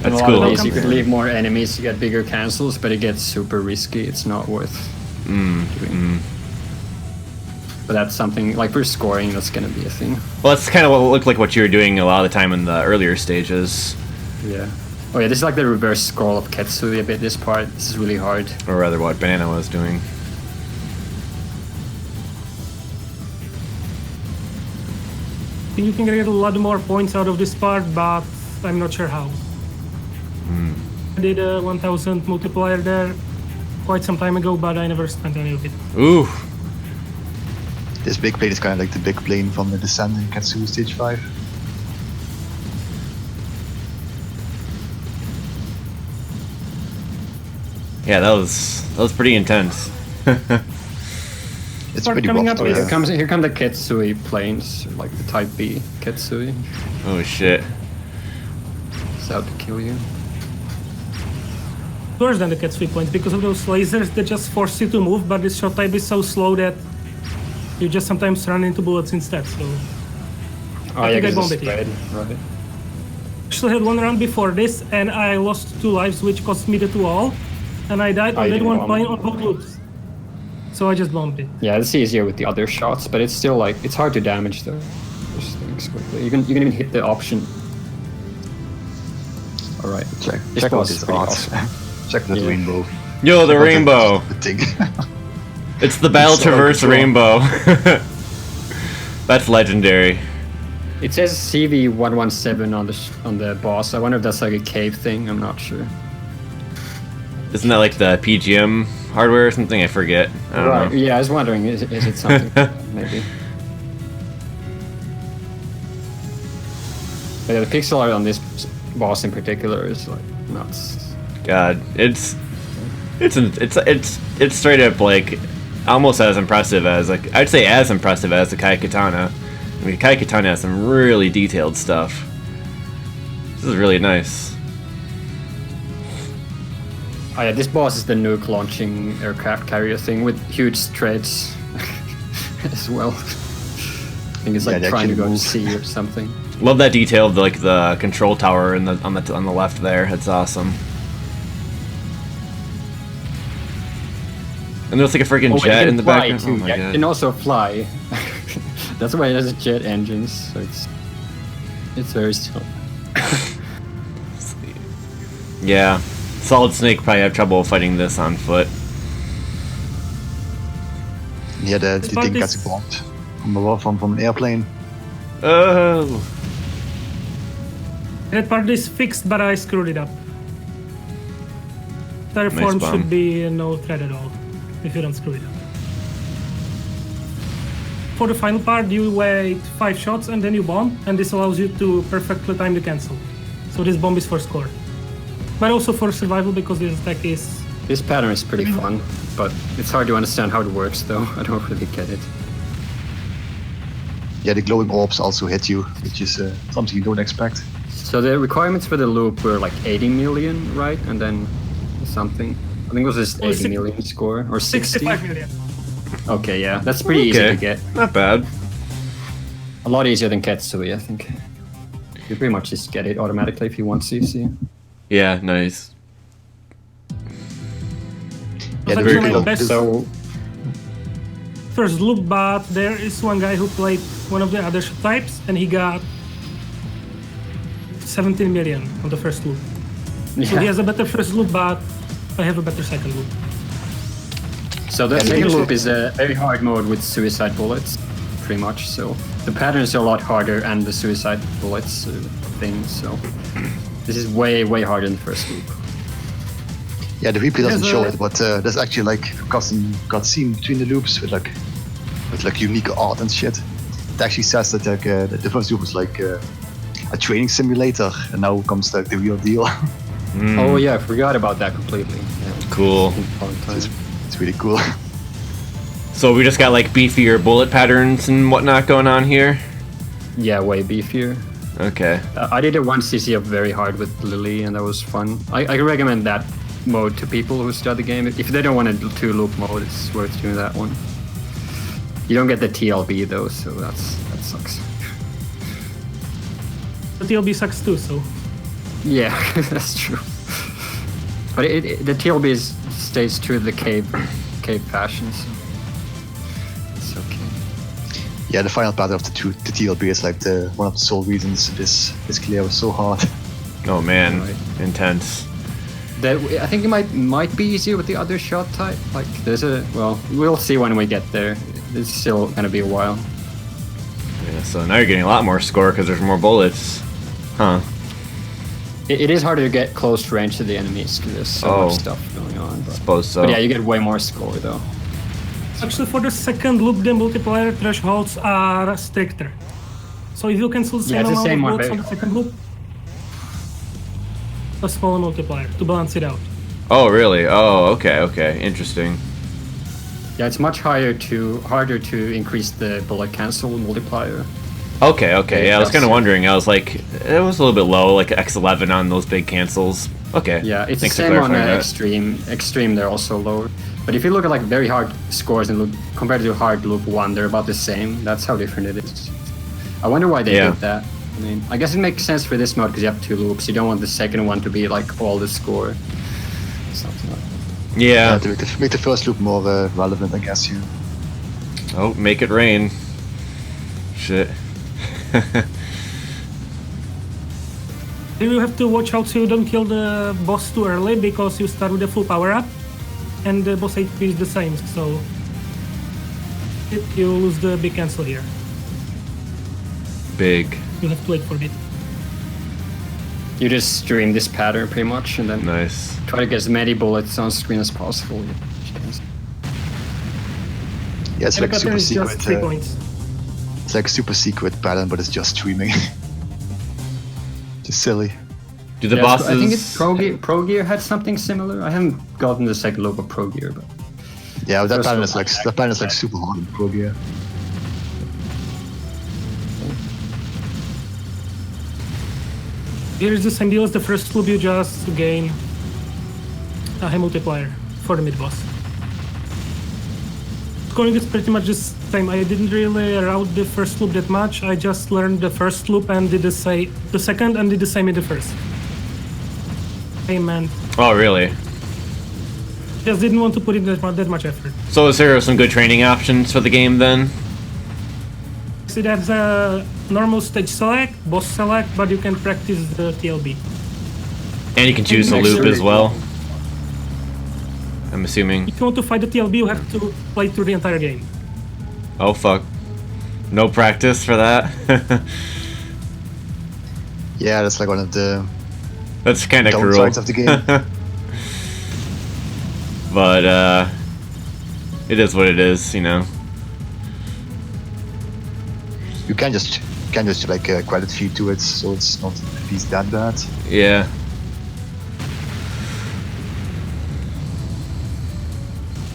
In a That's lot of cool. these, you could leave more enemies to get bigger cancels, but it gets super risky. It's not worth doing. But that's something, like for scoring, that's going to be a thing. Well, that's kind of what it looked like what you were doing a lot of the time in the earlier stages. Yeah. Oh yeah, this is like the reverse scroll of Ketsui a bit, this part. This is really hard. Or rather what Banana was doing. I think you can get a lot more points out of this part, but I'm not sure how. I did a 1000 multiplier there quite some time ago, but I never spent any of it. Ooh. This big plane is kind of like the big plane from the Descent in Katsui Stage 5. Yeah, that was pretty intense. It's Part pretty coming rough. up to is- wear. Here come the Ketsui planes, like the Type B Ketsui. Oh shit. It's out to kill you. Worse than the Ketsui points because of those lasers that just force you to move, but this shot type is so slow that you just sometimes run into bullets instead. So Oh I yeah, think I because bombed it's it, yeah. spread, right? actually had one round before this, and I lost 2 lives, which cost me the 2 all, and I died Oh, on you that didn't one bomb plane it? on both loops. So I just bombed it. Yeah, it's easier with the other shots, but it's still like it's hard to damage those things quickly. You can even hit the option. All right, Check This out boss this is pretty art. awesome. Check that Yeah. rainbow. Yo, the Check out rainbow. The thing. It's the Battle It's so Traverse cool. rainbow. That's legendary. It says CV117 on the boss. I wonder if that's like a cave thing. I'm not sure. Isn't that like the PGM hardware or something? I forget. I don't Right. know. Yeah, I was wondering, is it something maybe? But yeah, the pixel art on this boss in particular is like nuts. God, it's straight up like almost as impressive as like I'd say as impressive as the Kai Katana. I mean, Kai Katana has some really detailed stuff. This is really nice. Oh yeah, this boss is the nuke launching aircraft carrier thing with huge treads as well. I think it's Yeah, like they trying to actually go to move. sea or something. Love that detail of like the control tower on the left there. It's awesome. And there's like a freaking it jet can in the fly background. too. Oh my Yeah, it god. can also fly. That's why it has jet engines. So it's very still. Yeah. Solid Snake probably have trouble fighting this on foot. Yeah, the part thing gets is- bombed from an airplane. Oh. That part is fixed, but I screwed it up. Terraform bomb. should be no threat at all if you don't screw it up. For the final part, you wait 5 shots and then you bomb, and this allows you to perfectly time the cancel. So this bomb is for score. But also for survival because this attack is... This pattern is pretty fun, but it's hard to understand how it works though. I don't really get it. Yeah, the glowing orbs also hit you, which is something you don't expect. So the requirements for the loop were like 80 million, right? And then something. I think it was just 80 million score or 60. 65 million. Okay, yeah, that's pretty easy to get. Not bad. A lot easier than Ketsui, I think. You pretty much just get it automatically if you want CC. Yeah, nice. Yeah, That's the actually my very best So first loop, but there is one guy who played one of the other types and he got 17 million on the first loop. So he yeah. has a better first loop, but I have a better second loop. So the Yeah, second because- loop is a very hard mode with suicide bullets, pretty much. So the patterns are a lot harder and the suicide bullets thing. So this is way harder than the first loop. Yeah, the replay doesn't There's show a- it, but there's actually like custom cutscene between the loops with like unique art and shit. It actually says that like the first loop was like a training simulator, and now comes like the real deal. Oh yeah, I forgot about that completely. Yeah. Cool. Fun time. It's really cool. So we just got like beefier bullet patterns and whatnot going on here. Yeah, way beefier. Okay. I did it one CC up very hard with Lily, and that was fun. I recommend that mode to people who start the game. If they don't want a 2-loop mode, it's worth doing that one. You don't get the TLB though, so that sucks. The TLB sucks too, so. Yeah, that's true. But the TLB stays true to the cave fashion, so it's okay. Yeah, the final battle of the TLB is like one of the sole reasons this clear was so hard. Oh man, Right. intense. I think it might be easier with the other shot type. Like we'll see when we get there. It's still gonna be a while. Yeah, so now you're getting a lot more score because there's more bullets. Huh. It is harder to get close range to the enemies because there's so much stuff going on. Suppose so. But yeah, you get way more score though. Actually, for the second loop, the multiplier thresholds are stricter. So if you cancel the same it's the amount same of one, bullets on the second loop, a smaller multiplier to balance it out. Oh really? Oh, okay. Interesting. Yeah, it's much harder to increase the bullet cancel multiplier. Okay. Yeah, I was kind of Yeah. wondering. I was like, it was a little bit low, like X11 on those big cancels. Okay. Yeah, it's Thanks the for same on clarifying that. extreme. Extreme, they're also lower. But if you look at like very hard scores and look compared to hard loop 1, they're about the same. That's how different it is. I wonder why they Yeah. did that. I mean, I guess it makes sense for this mode because you have 2 loops. You don't want the second one to be like all the score. Something like that. Yeah. To make the first loop more relevant, I guess. You. Oh, make it rain. Shit. You have to watch out so you don't kill the boss too early because you start with a full power up, and the boss HP is the same. So you lose the big cancel here. Big. You have to wait for it. You just stream this pattern pretty much, and then Nice. try to get as many bullets on screen as possible. Yeah, it's And like the pattern super is just secret. 3 points. It's like a super secret pattern, but it's just streaming. Just silly. Do the Yeah, bosses? I think Pro Gear had something similar. I haven't gotten the second loop of Pro Gear, but Yeah, that First pattern loop. is like super hard in Pro Gear. Here is the same deal as the first loop, you just gain a high multiplier for the mid boss. Scoring is pretty much the same. I didn't really route the first loop that much. I just learned the first loop and did the second and did the same in the first. Hey man, Oh, really? just didn't want to put in that much effort. So is there some good training options for the game then? See, that's a normal stage select, boss select, but you can practice the TLB. And you can choose the loop as well. I'm assuming. If you want to fight the TLB, you have to play through the entire game. Oh fuck. No practice for that. Yeah, that's like one of the That's kind of cruel. downsides of the game. But it is what it is, you know. You can just like credit feed to it, so it's not at least that bad. Yeah.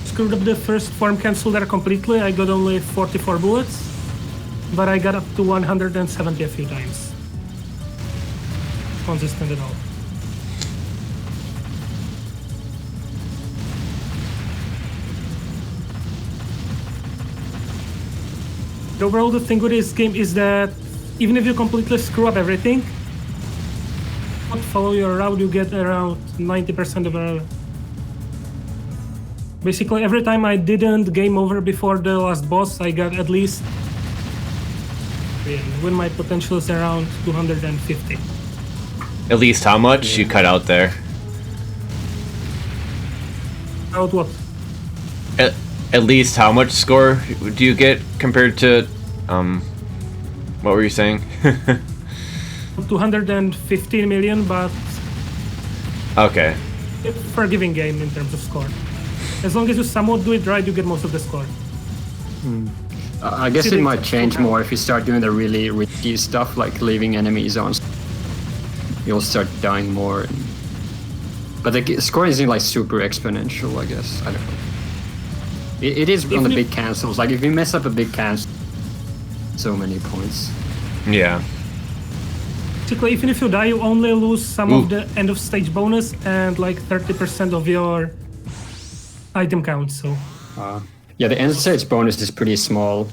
Screwed up the first form cancel there completely. I got only 44 bullets, but I got up to 170 a few times. Consistent at all. Overall, the thing with this game is that even if you completely screw up everything, not follow your route, you get around 90% of a. Basically, every time I didn't game over before the last boss, I got at least. When my potential is around 250. At least how much you cut out there? Out what? At least how much score do you get compared to what were you saying? 215 million, but Okay. a forgiving game in terms of score. As long as you somewhat do it right, you get most of the score. I guess it might change more if you start doing the really risky stuff, like leaving enemies on. You'll start dying more. But the score isn't like super exponential, I guess. I don't know. It is on the you- big cancels. Like if you mess up a big cancel, so many points. Yeah. Basically, even if you die, you only lose some Ooh. of the end of stage bonus and like 30% of your item count. So Yeah, the end stage bonus is pretty small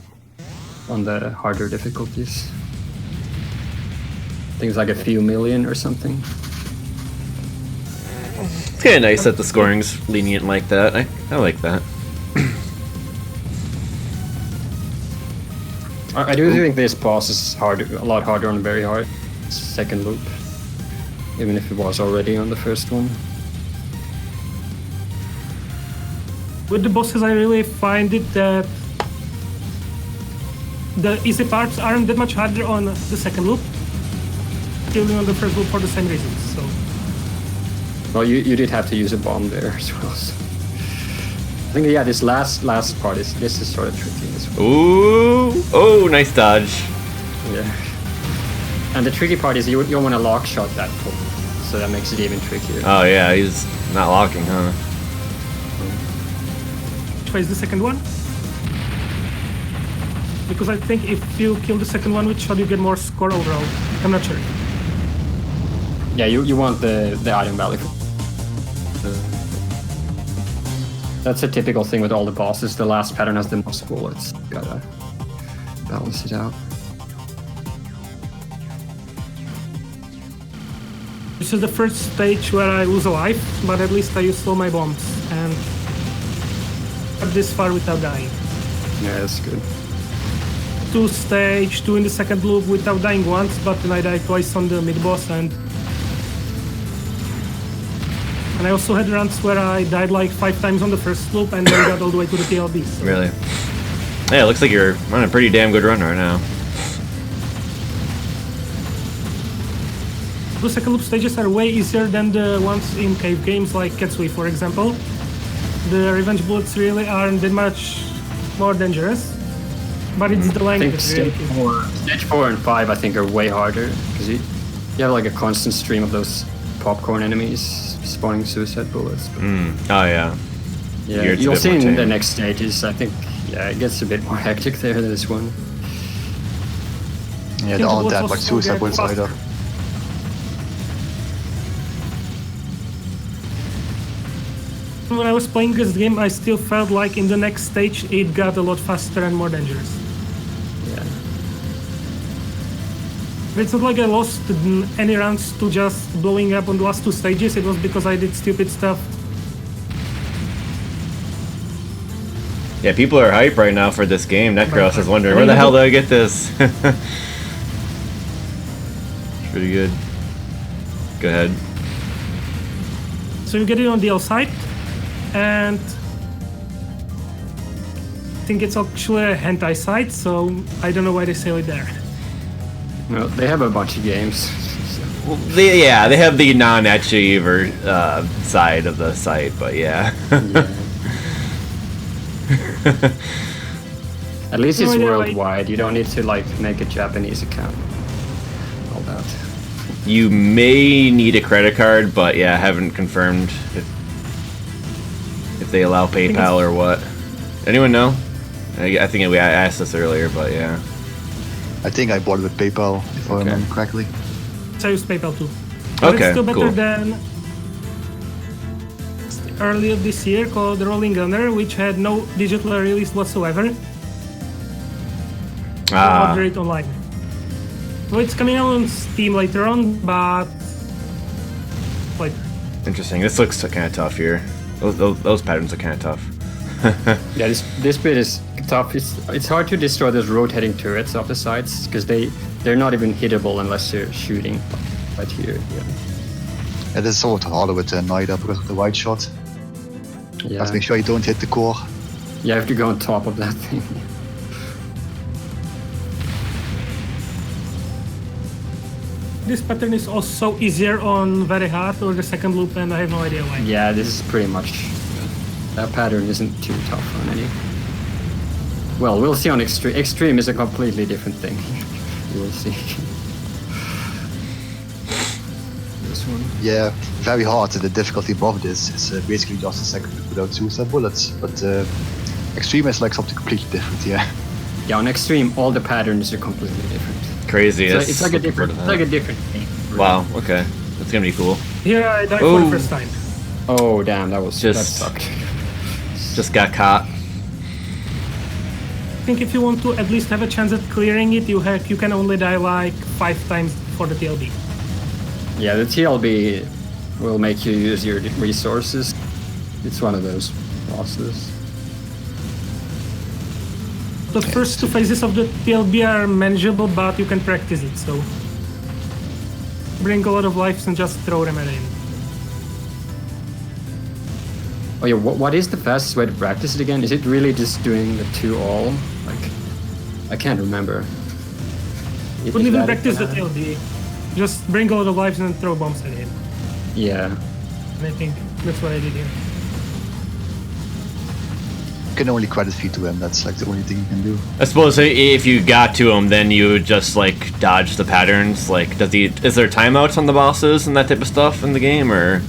on the harder difficulties. I think it's like a few million or something. It's kind of nice that the scoring's lenient like that. I like that. I do think this boss is a lot harder on the very hard second loop, even if it was already on the first one. with the bosses, I really find it that the easy parts aren't that much harder on the second loop, killing on the first loop for the same reasons. So Well, you did have to use a bomb there as well. So. I think yeah, this last part is sort of tricky as well. Ooh! Oh, nice dodge. Yeah. And the tricky part is you want to lock shot that pull, so that makes it even trickier. Oh yeah, he's not locking, huh? which way is the second one? Because I think if you kill the second one with shot, you get more score overall. I'm not sure. Yeah, you want the item value. That's a typical thing with all the bosses. The last pattern has the most bullets. Gotta balance it out. This is the first stage where I lose a life, but at least I used all my bombs and got this far without dying. Yeah, that's good. Stage 2 in the second loop without dying once, but then I died twice on the mid-boss and I also had runs where I died like 5 times on the first loop and then got all the way to the TLB. So. Really? Yeah, it looks like you're on a pretty damn good run right now. The second loop stages are way easier than the ones in cave games like Ketsui, for example. The revenge bullets really aren't that much more dangerous, but it's the I length think that's really key. stage 4 and 5 I think are way harder because you have like a constant stream of those popcorn enemies spawning suicide bullets. But Oh yeah. yeah, Here it's a you'll bit see more in the tame. next stages. I think it gets a bit more hectic there than this one. Yeah, Think there it aren't was that also much suicide get bullets faster. either. When I was playing this game, I still felt like in the next stage it got a lot faster and more dangerous. Yeah. It's not like I lost any rounds to just blowing up on the last 2 stages, it was because I did stupid stuff. Yeah, people are hype right now for this game. Necros is wondering, where the hell did I get this? Pretty good. Go ahead. So you get it on the outside, and I think it's actually a hentai site, so I don't know why they sell it there. No, they have a bunch of games. Well, they have the non-ecchi side of the site, but yeah. Yeah. At least it's No, yeah, worldwide. You don't need to like make a Japanese account. All that. You may need a credit card, but yeah, I haven't confirmed if they allow PayPal or what. Anyone know? I think I asked this earlier, but yeah. I think I bought it with PayPal, if I remember correctly. So I use PayPal too. But Okay, it's still better cool. than earlier this year called Rolling Gunner, which had no digital release whatsoever. Order it online. Well, it's coming out on Steam later on, but later. Interesting. This looks kind of tough here. Those patterns are kind of tough. Yeah, this bit is tough. It's hard to destroy those rotating turrets off the sides because they're not even hittable unless you're shooting right here. Yeah. It is somewhat harder with the Naida because of the wide shot. Yeah. Have to make sure you don't hit the core. You have to go on top of that thing. This pattern is also easier on very hard or the second loop, and I have no idea why. Yeah, this is pretty much that pattern isn't too tough on any. Well, we'll see on extreme. Extreme is a completely different thing. We'll see. This one. Yeah, very hard. The difficulty above this is basically just a second without suicide bullets. But Extreme is like something completely different, yeah. Yeah, on Extreme, all the patterns are completely different. Crazy. It's like a looking forward different, to it's that. like a different game. really. Wow. Okay, that's gonna be cool. Here I died for Oh. the first time. Oh damn, that Just- sucked. Just got caught. I think if you want to at least have a chance at clearing it, you can only die like 5 times for the TLB. Yeah, the TLB will make you use your resources. It's one of those bosses. The first 2 phases of the TLB are manageable, but you can practice it, so bring a lot of lives and just throw them at him. Oh yeah, what is the fastest way to practice it again? Is it really just doing the 2 all? Like, I can't remember. Is Wouldn't even that practice the bad? TLB. Just bring a lot of lives and throw bombs at him. Yeah. And I think that's what I did here. You can only credit feed to him, that's like the only thing you can do. I suppose if you got to him, then you would just like dodge the patterns. Like, is there timeouts on the bosses and that type of stuff in the game, or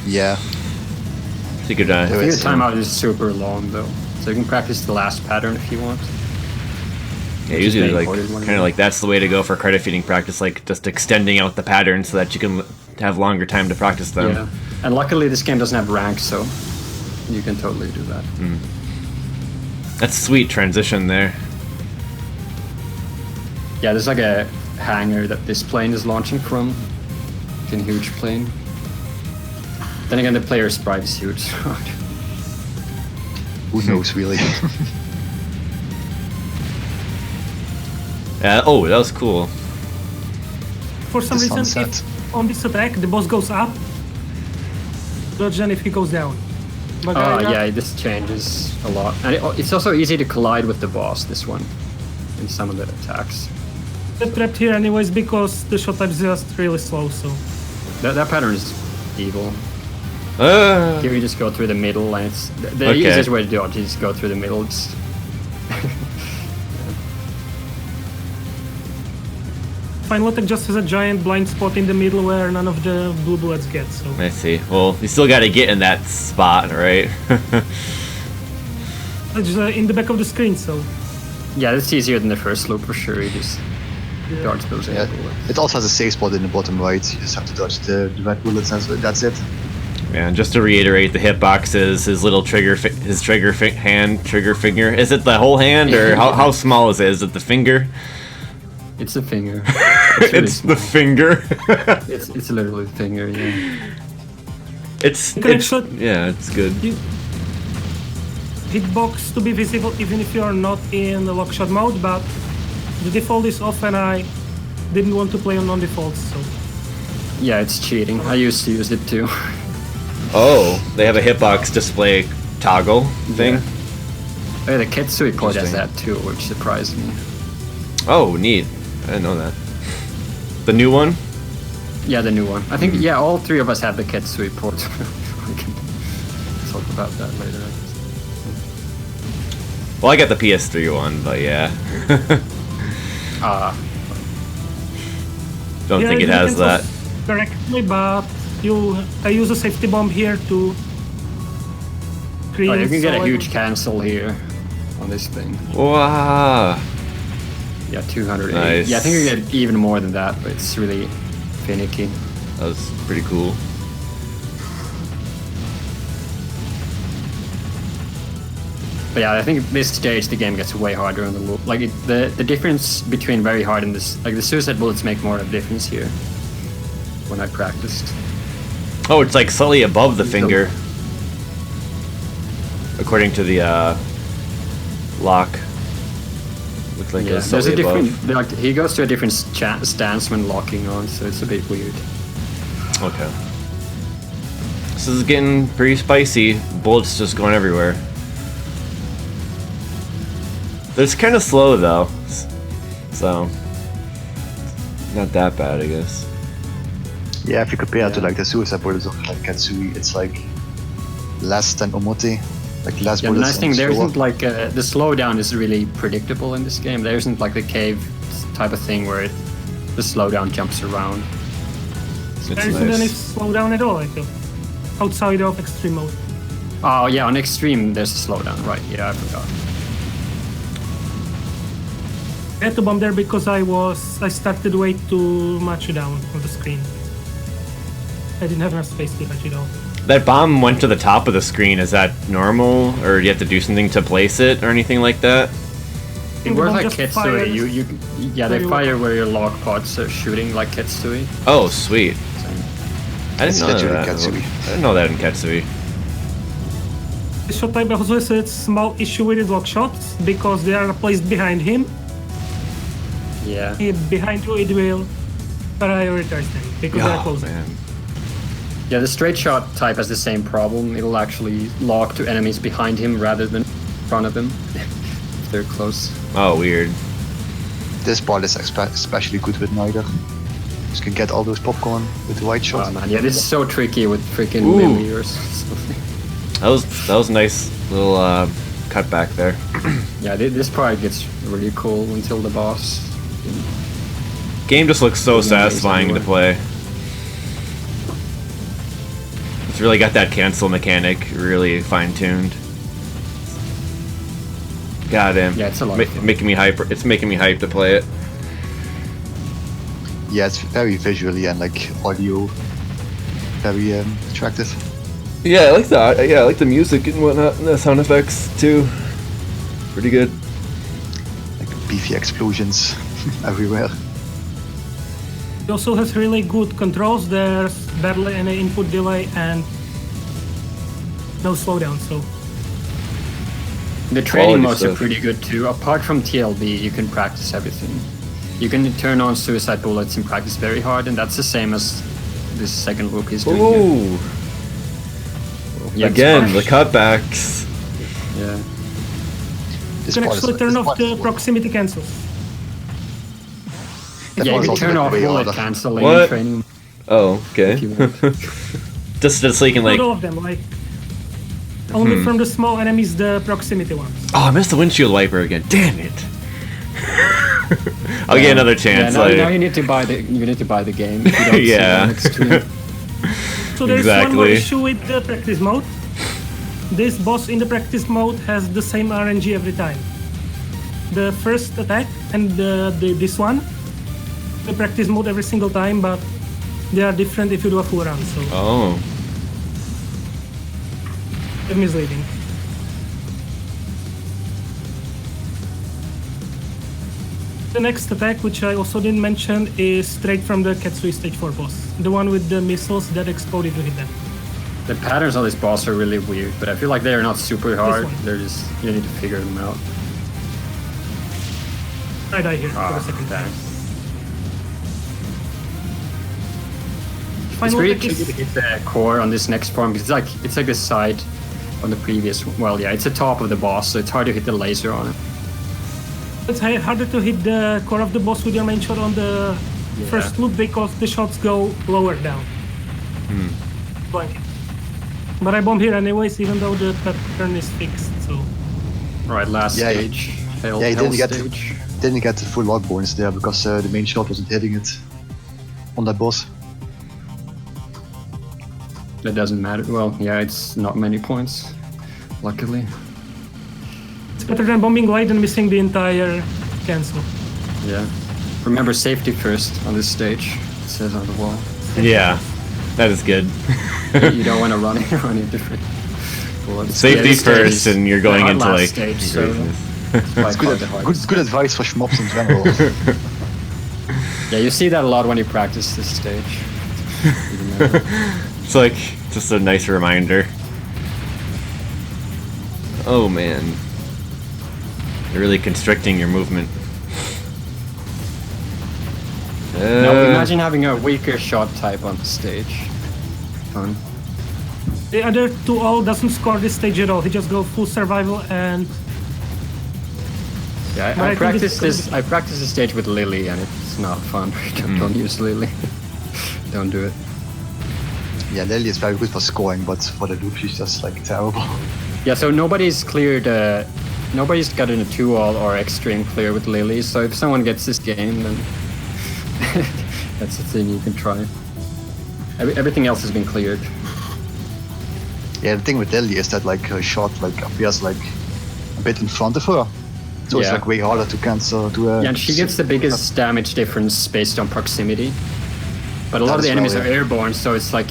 Yeah. so you could? There I think is the timeout is super long though, so you can practice the last pattern if you want. Yeah, usually very like important one. kind of like that's the way to go for credit feeding practice, like just extending out the patterns so that you can have longer time to practice them. Yeah. And luckily this game doesn't have rank, so you can totally do that. That's sweet transition there. Yeah, there's like a hangar that this plane is launching from. Like a huge plane. Then again, the player sprite is huge. Who knows, really? Oh, that was cool. For some The reason, sunset. if on this attack the boss goes up, dodge then if he goes down. But Oh yeah, this changes a lot. And it's also easy to collide with the boss, this one. In some of the attacks. get trapped here anyways because the shot time is just really slow, so... That pattern is evil. Uh, Here you just go through the middle, and it's the Okay. easiest way to do it. You just go through the middle. It's Final attack just has a giant blind spot in the middle where none of the blue bullets get, so... I see. Well, you still got to get in that spot, right? It's in the back of the screen, so... yeah, it's easier than the first loop for sure. You just dodge those Yeah. bullets. It also has a safe spot in the bottom right. You just have to dodge the red bullets and that's it. And just to reiterate, the hitbox is his little trigger finger. Is it the whole hand, or how small is it? Is it the finger? It's a finger. It's, really It's the small. finger. It's literally the finger. Yeah. it's You can actually- yeah, it's good. You... Hitbox to be visible even if you're not in the lockshot mode, but the default is off and I didn't want to play on non-defaults, so... Yeah, it's cheating. I used to use it too. Oh, they have a hitbox display toggle thing. Oh, the Ketsui code has Interesting. that too, which surprised me. Oh, neat. I didn't know that. The new one? Yeah, the new one. I think yeah, all 3 of us have the Ketsui port. We can talk about that later. I guess. Well, I got the PS3 one, but yeah. Don't Yeah, think it you has can that. pause correctly, but I use a safety bomb here to create... Oh, you can get a solid- huge cancel here on this thing. Wow. Yeah, 280. Nice. Yeah, I think you get even more than that, but it's really finicky. That was pretty cool. But yeah, I think this stage the game gets way harder on the loop. Like the difference between very hard and this, like the suicide bullets make more of a difference here. When I practiced. Oh, it's like slightly above the finger. According to the lock. Looks like Yeah, it's there's a slightly above. different. Like he goes to a different stance when locking on, so it's a bit weird. Okay. This is getting pretty spicy. Bullets just going everywhere. It's kind of slow though, so not that bad, I guess. Yeah, if you compare it to Yeah. like the suicide bullets of like Ketsui, it's like less than Omote. Like less Yeah, the bullets. nice thing and there slower. isn't like the slowdown is really predictable in this game. There isn't like the cave type of thing where the slowdown jumps around. It's There isn't any nice. slowdown at all, I feel. Outside of extreme mode. Oh yeah, on extreme there's a slowdown, right? Yeah, I forgot. I had to bomb there because I started way too much down on the screen. I didn't have enough space to touch it all. That bomb went to the top of the screen. Is that normal, or do you have to do something to place it, or anything like that? It works like Ketsui. They fire where your lock pods are shooting like Ketsui. Oh, sweet. I didn't know literally that. Ketsui. I didn't know that in Ketsui. This shot type also has a small issue with his lock shots because they are placed behind him. Yeah. Behind you, it will prioritize them because they are close. Man. Yeah, the straight shot type has the same problem. It'll actually lock to enemies behind him rather than in front of him. If they're close. Oh, weird. This part is especially good with neither. You can get all those popcorn with the right shot. Oh man, yeah, this is so tricky with freaking Ooh. Lily or something. That was a nice little cutback there. Yeah, this part gets really cool until the boss. Game just looks so Amazing satisfying to anyway. play. It's really got that cancel mechanic really fine-tuned. Goddamn. Yeah, it's a lot of fun. Making me hype. It's making me hype to play it. Yeah, it's very visually and like audio very attractive. Yeah, I like that. Yeah, I like the music and whatnot, and the sound effects too. Pretty good. Like beefy explosions everywhere. It also has really good controls. There's barely any input delay and no slowdown, so The training Quality modes are stuff. pretty good too. Apart from TLB, you can practice everything. You can turn on suicide bullets and practice very hard, and that's the same as this second loop is doing. Ooh. Yeah, it's Again, fun. the cutbacks. Yeah. This you can part is- actually turn this off part the is- proximity cancels. that Yeah, part you is can also turn like off way bullet harder. canceling What? training Oh, okay. if you want. just so you can like. Not all of them, like only from the small enemies, the proximity ones. Oh, I missed the windshield wiper again. Damn it. I'll get another chance. Yeah, now later. you need to buy the game. If you don't Yeah. see it on extreme. So there's one more Exactly. issue with the practice mode. This boss in the practice mode has the same RNG every time. The first attack and this one, the practice mode every single time, but they are different if you do a full run, so Oh. they're misleading. The next attack, which I also didn't mention, is straight from the Ketsui Stage 4 boss. The one with the missiles that explode if you hit them. The patterns on this boss are really weird, but I feel like they're not super hard. one. They're just you need to figure them out. I die here for Ah, the second time. damn. It's Final really attack tricky is- to hit the core on this next form because it's like the side on the previous. Well, yeah, it's the top of the boss, so it's hard to hit the laser on it. It's harder to hit the core of the boss with your main shot on the Yeah. first loop because the shots go lower down. Blank. But I bomb here anyways, even though the pattern is fixed, so... Right, last Yeah, stage. Hell, Yeah, you hell didn't stage. get the full lock bonus there because the main shot wasn't hitting it on that boss. That doesn't matter. Well, yeah, it's not many points, luckily. It's better than bombing light and missing the entire cancel. Yeah. Remember safety first on this stage. It says on the wall. Yeah, that is good. You don't want to run into different bullets. Safety this stage first, is and you're going the into last like. stage, so craziness. it's by far Good, the hardest. good advice for schmops in general. Yeah, you see that a lot when you practice this stage. Even though- It's like just a nice reminder. Oh man, you're really constricting your movement. Now imagine having a weaker shot type on the stage. Fun. The other two all doesn't score this stage at all. He just go full survival and... Yeah, But I I think practice it's this. good. I practice this stage with Lily, and it's not fun. Don't use Lily. Don't do it. Yeah, Lily is very good for scoring, but for the loop she's just like terrible. Yeah, so nobody's cleared. Nobody's gotten a 2-all or extreme clear with Lily. So if someone gets this game, then that's the thing you can try. Everything else has been cleared. Yeah, the thing with Lily is that like her shot like appears like a bit in front of her, so it's Yeah. like way harder to cancel. Yeah, and she gives the biggest damage difference based on proximity. But a lot of the That's enemies well, are airborne, so it's like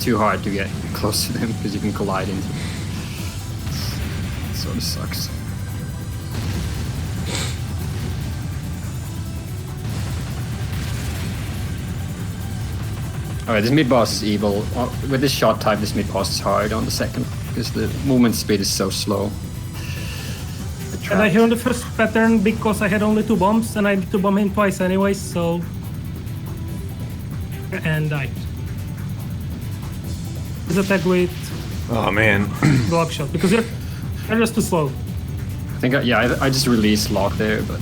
too hard to get close to them because you can collide into them. It sort of sucks. Alright, this mid boss is evil. With this shot type, this mid boss is hard on the second because the movement speed is so slow. And I hit on the first pattern because I had only 2 bombs and I need to bomb him twice anyways, so... And died. His attack with Oh man. block shot, because you're just too slow. I think, I just released lock there, but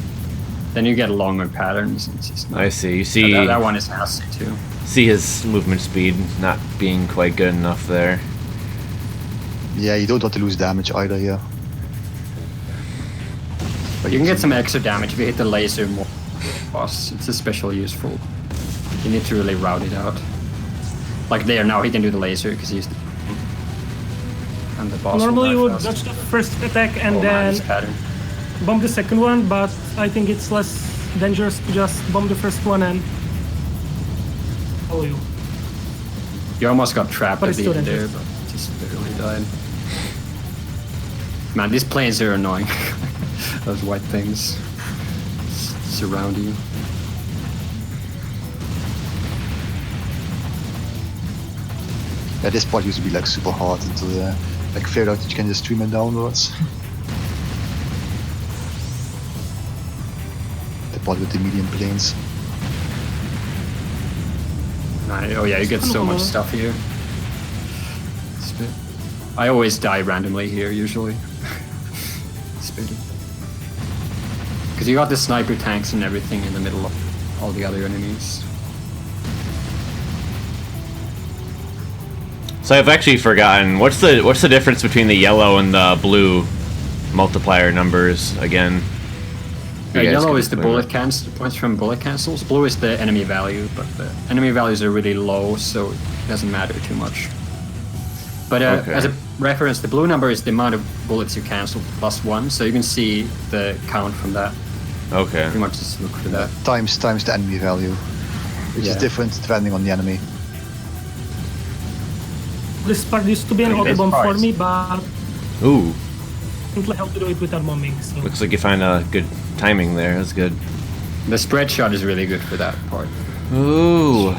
then you get longer patterns. It's just not, I see. You see. that one is nasty too. See his movement speed not being quite good enough there. Yeah, you don't want to lose damage either here. But you can get some extra damage if you hit the laser more. Boss, it's especially useful. You need to really route it out. Like there now, he can do the laser because he's. And the boss. Normally you will would die fast. dodge the first attack and Oh, man, then this pattern. bomb the second one, but I think it's less dangerous to just bomb the first one and follow you. You almost got trapped But at it's the still end there, dangerous. but just barely died. Man, these planes are annoying. Those white things surround you. Yeah, this part used to be like super hard until like figured out that you can just stream it downwards. The part with the medium planes. Oh yeah, you get so much stuff here. I always die randomly here, usually. Because you got the sniper tanks and everything in the middle of all the other enemies. So I've actually forgotten what's the difference between the yellow and the blue multiplier numbers again. You guys Yellow can is the explain bullet that. cancel points from bullet cancels. Blue is the enemy value, but the enemy values are really low, so it doesn't matter too much. But Okay. as a reference, the blue number is the amount of bullets you cancel plus 1, so you can see the count from that. Okay. Pretty much just look for that. Times the enemy value, which is Yeah. different depending on the enemy. This part used to be an I mean, auto this bomb part for is- me, but Ooh, I didn't know how to do it without bombing, so... looks like you find a good timing there. That's good. The spread shot is really good for that part. Ooh.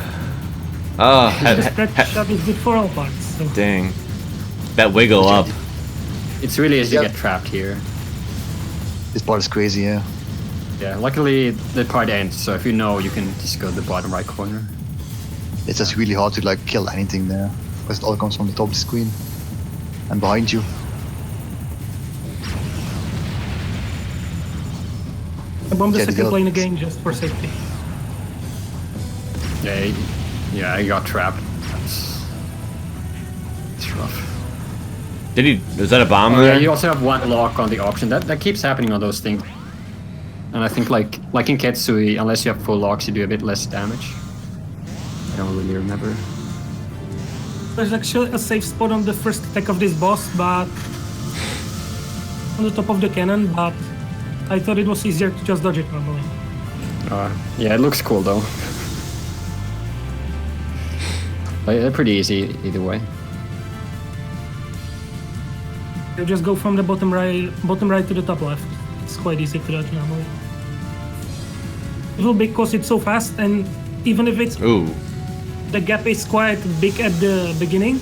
Oh, The spread shot is good for all parts, so... dang. That wiggle up. It's really easy Yeah. to get trapped here. This part is crazy, yeah. Yeah, luckily the part ends, so if you know, you can just go to the bottom right corner. It's just really hard to like kill anything there, because it all comes from the top of the screen and behind you. I bombed the Yeah, second the- plane again just for safety. Yeah, I got trapped. It's rough. Did he? Was that a bomb Oh, there? yeah, you also have one lock on the option. That keeps happening on those things. And I think like in Ketsui, unless you have full locks, you do a bit less damage. I don't really remember. There's actually a safe spot on the first attack of this boss, but on the top of the cannon, but I thought it was easier to just dodge it normally. Yeah, it looks cool though. Like, they're pretty easy either way. You just go from the bottom right to the top left. It's quite easy to dodge normally. It will because it's so fast, and even if it's Ooh. the gap is quite big at the beginning,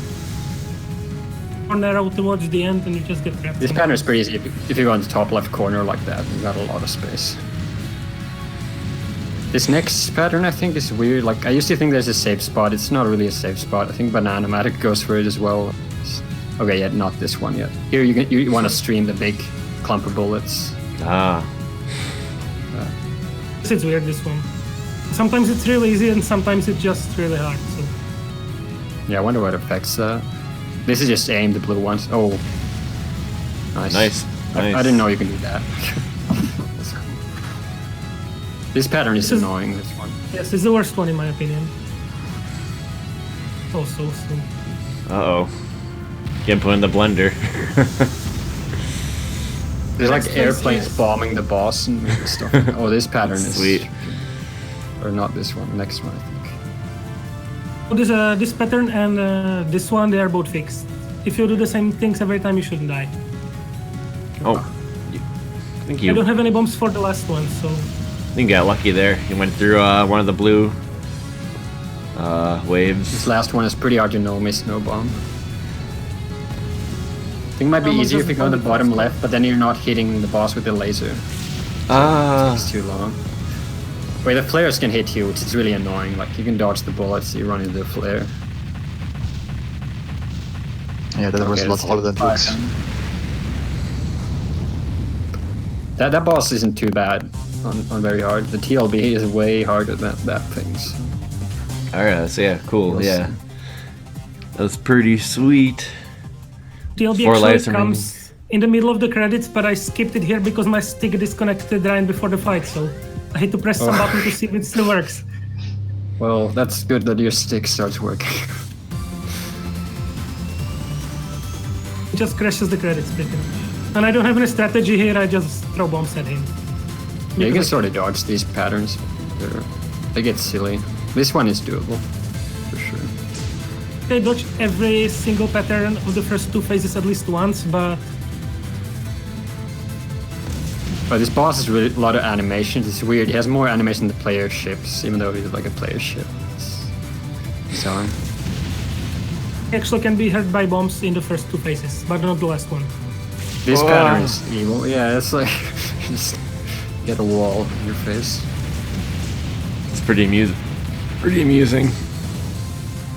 or narrow towards the end, and you just get trapped. This pattern is pretty easy if you go on the top left corner like that. You got a lot of space. This next pattern I think is weird. Like I used to think there's a safe spot. It's not really a safe spot. I think Bananamatic goes for it as well. Okay, yeah, not this one yet. Here you want to stream the big clump of bullets. Ah. It's weird, this one. Sometimes it's really easy, and sometimes it's just really hard. So Yeah, I wonder what affects that. This is just aim the blue ones. Oh, nice. Nice. I didn't know you can do that. That's cool. This pattern is This is- annoying. This one. yes, it's the worst one in my opinion. Oh, so. Uh oh. Can put in the blender. There's like Next phase airplanes is- bombing the boss and stuff. Oh, this pattern is Sweet. Or not this one, next one I think. This pattern and this one, they are both fixed. If you do the same things every time, you shouldn't die. Oh, thank I you. don't have any bombs for the last one, so I think you got lucky there. You went through one of the blue waves. This last one is pretty hard to know, miss no bomb. I think it might be Almost easier if you go on the doesn't bottom count. left, but then you're not hitting the boss with the laser. Ah, It's too long. Where the flares can hit you, which is really annoying. Like you can dodge the bullets, you run into the flare. Yeah, that was a lot let's harder than it try looks. then. That boss isn't too bad on very hard. The TLB is way harder than that thing. So. alright, so yeah, cool, We'll yeah. see. That's pretty sweet. TLB 4 actually lives remaining. comes in the middle of the credits, but I skipped it here because my stick disconnected right before the fight, so I had to press some Oh. button to see if it still works. Well, that's good that your stick starts working. It just crashes the credits pretty much. And I don't have any strategy here, I just throw bombs at him. Yeah, you can sort of dodge these patterns. They get silly. This one is doable, for sure. I dodge every single pattern of the first 2 phases at least once, but But this boss is really a lot of animations. It's weird. He has more animation than the player ships, even though he's like a player ship. It's bizarre. he actually can be hurt by bombs in the first 2 phases, but not the last one. This Oh. pattern is evil. Yeah, it's like just get a wall in your face. It's pretty amusing. Pretty amusing.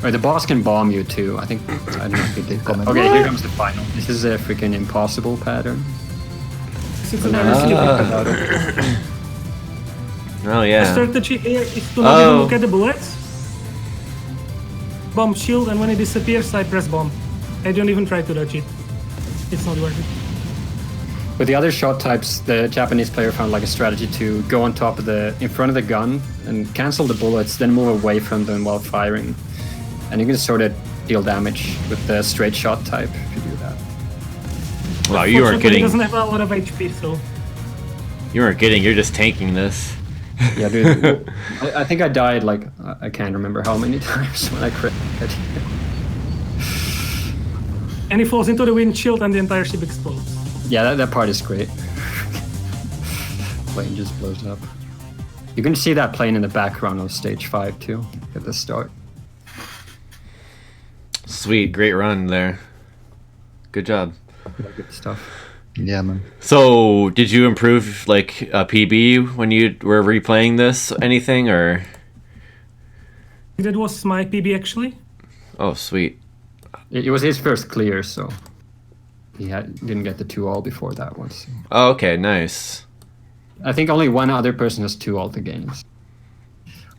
Right, the boss can bomb you too. I think I don't know if he did that. Comment. Okay, here comes the final. This is a freaking impossible pattern. It's a Banana very slip silly about it. Oh The yeah. strategy here is to not even Oh. look at the bullets. Bomb shield, and when it disappears, I press bomb. I don't even try to dodge it. It's not worth it. With the other shot types, the Japanese player found like a strategy to go on top of in front of the gun and cancel the bullets, then move away from them while firing. And you can sort of deal damage with the straight shot type if you do that. Wow, you weren't Fortunately, He getting. doesn't have a lot of HP, so You weren't getting. You're just tanking this. Yeah, dude. I think I died like I can't remember how many times when I crit. and he falls into the windshield, and the entire ship explodes. Yeah, that part is great. Plane just blows up. You can see that plane in the background of stage 5 too at the start. Sweet, great run there. Good job. Good stuff. Yeah, man. So, did you improve like a PB when you were replaying this? Anything or? That was my PB actually. Oh, sweet. It was his first clear, so he didn't get the 2-all before that one. So. Oh, okay, nice. I think only one other person has 2 alt games.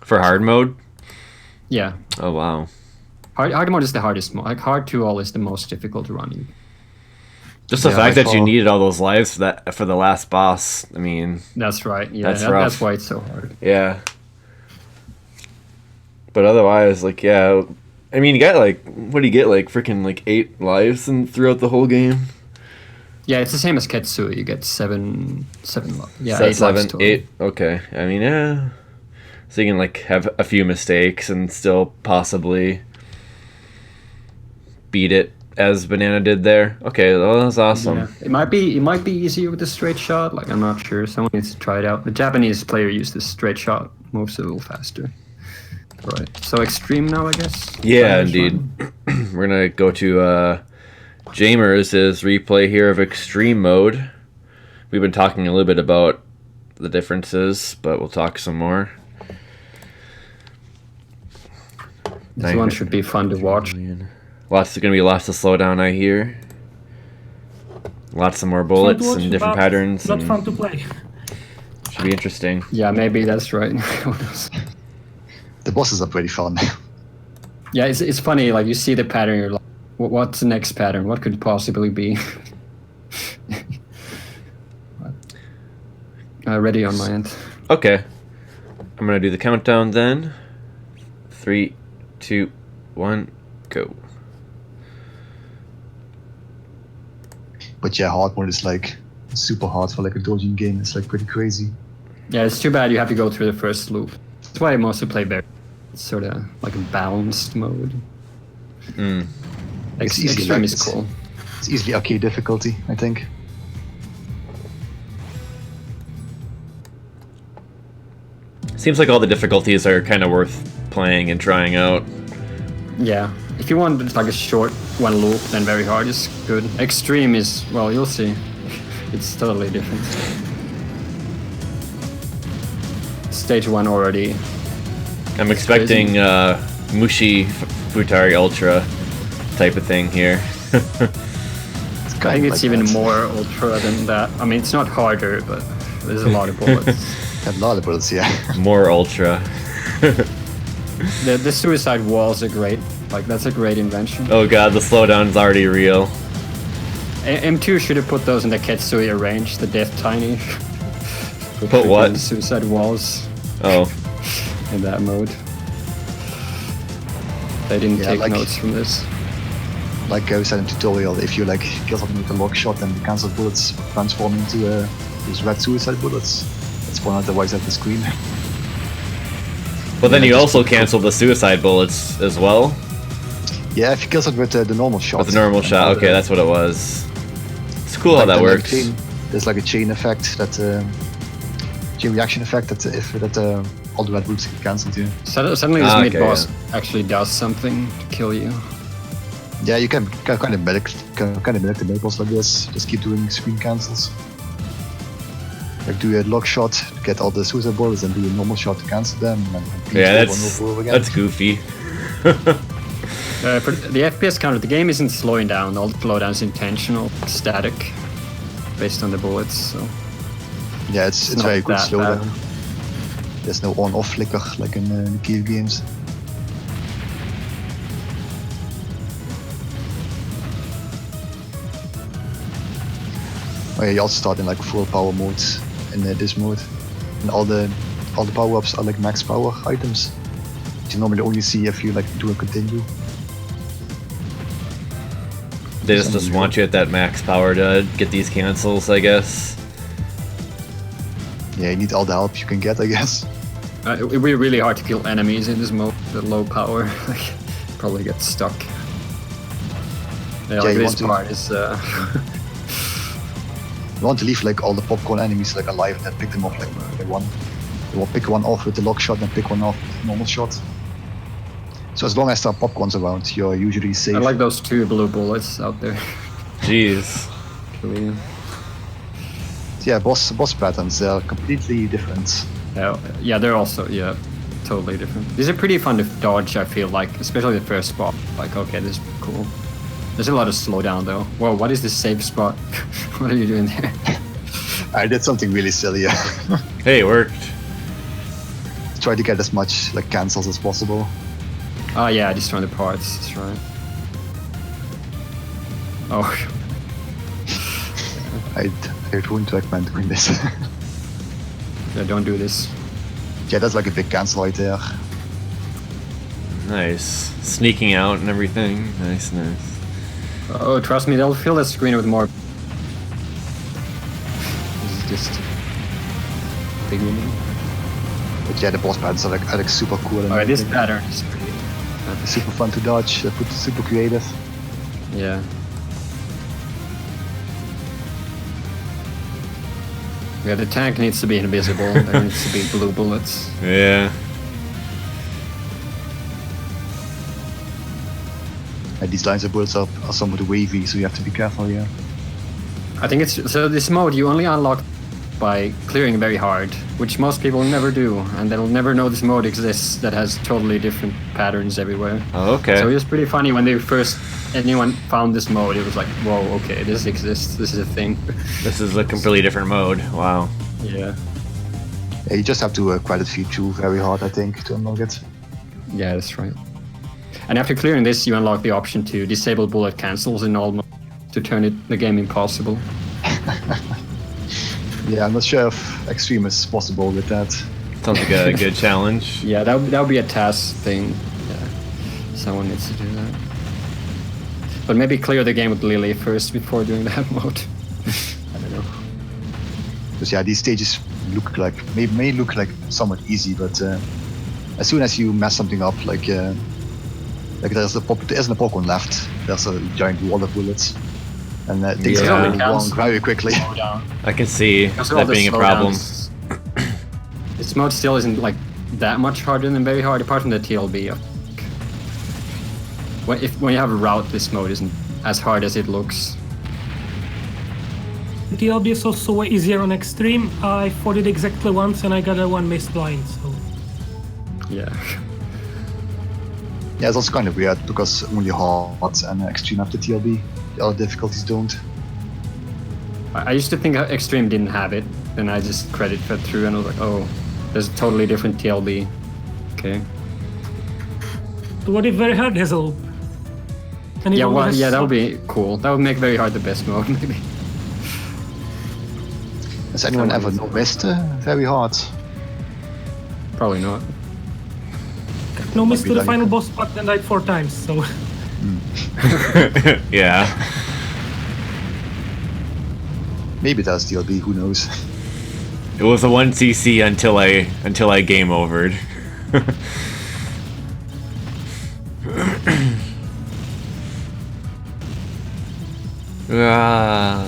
For hard mode? Yeah, Oh, wow. hard mode is the hardest mode. Like hard 2-all is the most difficult to run. Just the Yeah, fact I that you follow. needed all those lives for the last boss. I mean, That's right. Yeah, That's rough. that's why it's so hard. yeah. But otherwise, like, yeah. I mean, you got like, what do you get? Like, freaking like 8 lives throughout the whole game. Yeah, it's the same as Ketsui. You get 7 yeah, So 8 lives 7, total. 8. Okay. I mean, yeah. So you can like have a few mistakes and still possibly beat it as Banana did there. Okay, well, that's awesome. Yeah. It might be easier with the straight shot. Like I'm not sure. Someone needs to try it out. The Japanese player used the straight shot, moves a little faster. Right. So extreme now, I guess. Yeah, Finish indeed. one. We're gonna go to Jaimers' replay here of extreme mode. We've been talking a little bit about the differences, but we'll talk some more. This one should be fun to watch. Lots gonna be lots to slow down, I hear. Lots of more bullets Fun to watch, and different but patterns. Not And fun to play. should be interesting. Yeah, maybe that's right. Who knows? The bosses are pretty fun. Yeah, it's funny. Like you see the pattern, you're like, what's the next pattern? What could it possibly be? Ready on my end. Okay. I'm gonna do the countdown then. 3, 2, 1, go. But yeah, hard mode is like super hard for like a dodging game. It's like pretty crazy. Yeah, it's too bad you have to go through the first loop. That's why I mostly play very. It's sort of like a balanced mode. It's easy, Extreme like, is cool. It's easily arcade difficulty, I think. Seems like all the difficulties are kind of worth playing and trying out. Yeah, if you want like a short one loop, then very hard is good. Extreme is, well, you'll see. It's totally different. Stage 1 already. I'm expecting Mushi Futari Ultra type of thing here. I think it's even more ultra than that. I mean, it's not harder, but there's a lot of bullets. A lot of bullets, yeah. More ultra. The suicide walls are great. Like, that's a great invention. Oh god, the slowdown's already real. M2 should have put those in the Ketsuya range, the Death Tiny. Put what? Suicide walls Oh. in that mode. They didn't Yeah, take like- notes from this. Like I said in tutorial, if you like kill something with a lock shot, then the cancelled bullets transform into these red suicide bullets. That spawn out the white side of the screen. But then Yeah, you just also keep- cancel the suicide bullets as well? Yeah, if you kill something with the normal shot. With the normal shot, then okay, that's what it was. It's cool how like that the, like, works. there's like a chain effect, that chain reaction effect that if all the red bullets get cancelled, yeah. Suddenly this Ah, mid okay, boss actually does something to kill you. Yeah, you can kind of medic the mid boss like this. Just keep doing screen cancels. Like do a lock shot to get all the suicide bullets, and do a normal shot to cancel them. And repeat Yeah, it one over again. that's goofy. For the FPS counter, the game isn't slowing down. All the slowdowns intentional, static, based on the bullets. So Yeah, it's not very good that slowdown. bad. There's no on-off flicker like in the Kiev games. Oh yeah, you also start in like full power mode in this mode, and all the power-ups are like max power items, which you normally only see if you like do a continue. They just want you at that max power to get these cancels, I guess. Yeah, you need all the help you can get, I guess. it would be really hard to kill enemies in this mode. The low power, like, probably get stuck. Yeah, like you this want to- part is. You want to leave like all the popcorn enemies like alive and then pick them off like one. You will pick one off with the lock shot and pick one off with the normal shot. So as long as there are popcorns around, you're usually safe. I like those 2 blue bullets out there. Jeez. Kill you. Yeah, boss patterns, they're completely different. Yeah, they're also totally different. These are pretty fun to dodge. I feel like, especially the first spot. Like, okay, this is cool. There's a lot of slowdown though. Whoa, what is this safe spot? What are you doing there? I did something really silly. Hey, it worked. Try to get as much like cancels as possible. Oh yeah, destroying the parts. That's right. Oh, I wouldn't recommend doing this. yeah, don't do this. Yeah, that's like a big cancel right there. Nice. Sneaking out and everything. Nice, nice. Oh, trust me, they'll fill the screen with more. This is just beginning. But yeah, the boss patterns are like super cool. And Alright, this everything. pattern is pretty. Super fun to dodge. Super creative. Yeah. Yeah, the tank needs to be invisible. There needs to be blue bullets. Yeah. And these lines of bullets are somewhat wavy, so you have to be careful. Yeah. I think it's so. This mode you only unlock by clearing very hard, which most people never do, and they'll never know this mode exists that has totally different patterns everywhere. Oh, okay. So it was pretty funny when anyone found this mode. It was like, whoa, okay, this exists. This is a thing. This is a completely different mode. Wow. Yeah. Yeah, you just have to credit feed through very hard, I think, to unlock it. Yeah, that's right. And after clearing this, you unlock the option to disable bullet cancels in all modes to turn the game impossible. Yeah, I'm not sure if Extreme is possible with that. Sounds like a good challenge. Yeah, that would be a task thing. Yeah, someone needs to do that. But maybe clear the game with Lily first before doing that mode. I don't know. Because yeah, these stages look like may look like somewhat easy, but as soon as you mess something up, like there isn't a Pokemon left. There's a giant wall of bullets, and things Yeah. go wrong very quickly. I can see that being a problem. This mode still isn't like that much harder than very hard, apart from the TLB. When you have a route, this mode isn't as hard as it looks. The TLB is also way easier on Extreme. I fought it exactly once and I got a 1 miss blind, so... Yeah. Yeah, it's also kind of weird because only hard and extreme have the TLB. The other difficulties don't. I used to think Extreme didn't have it, then I just credit fed through and I was like, oh, there's a totally different TLB. Okay. So what if very hard has a loop? And it Yeah, only well, has yeah, that would some- be cool. That would make very hard the best mode, maybe. Has anyone ever missed very hard? Probably not. No miss Might be to the like- final boss, but then died 4 times, so... Yeah. Maybe that's TLB. Who knows? It was a 1 CC until I game overed. Ah.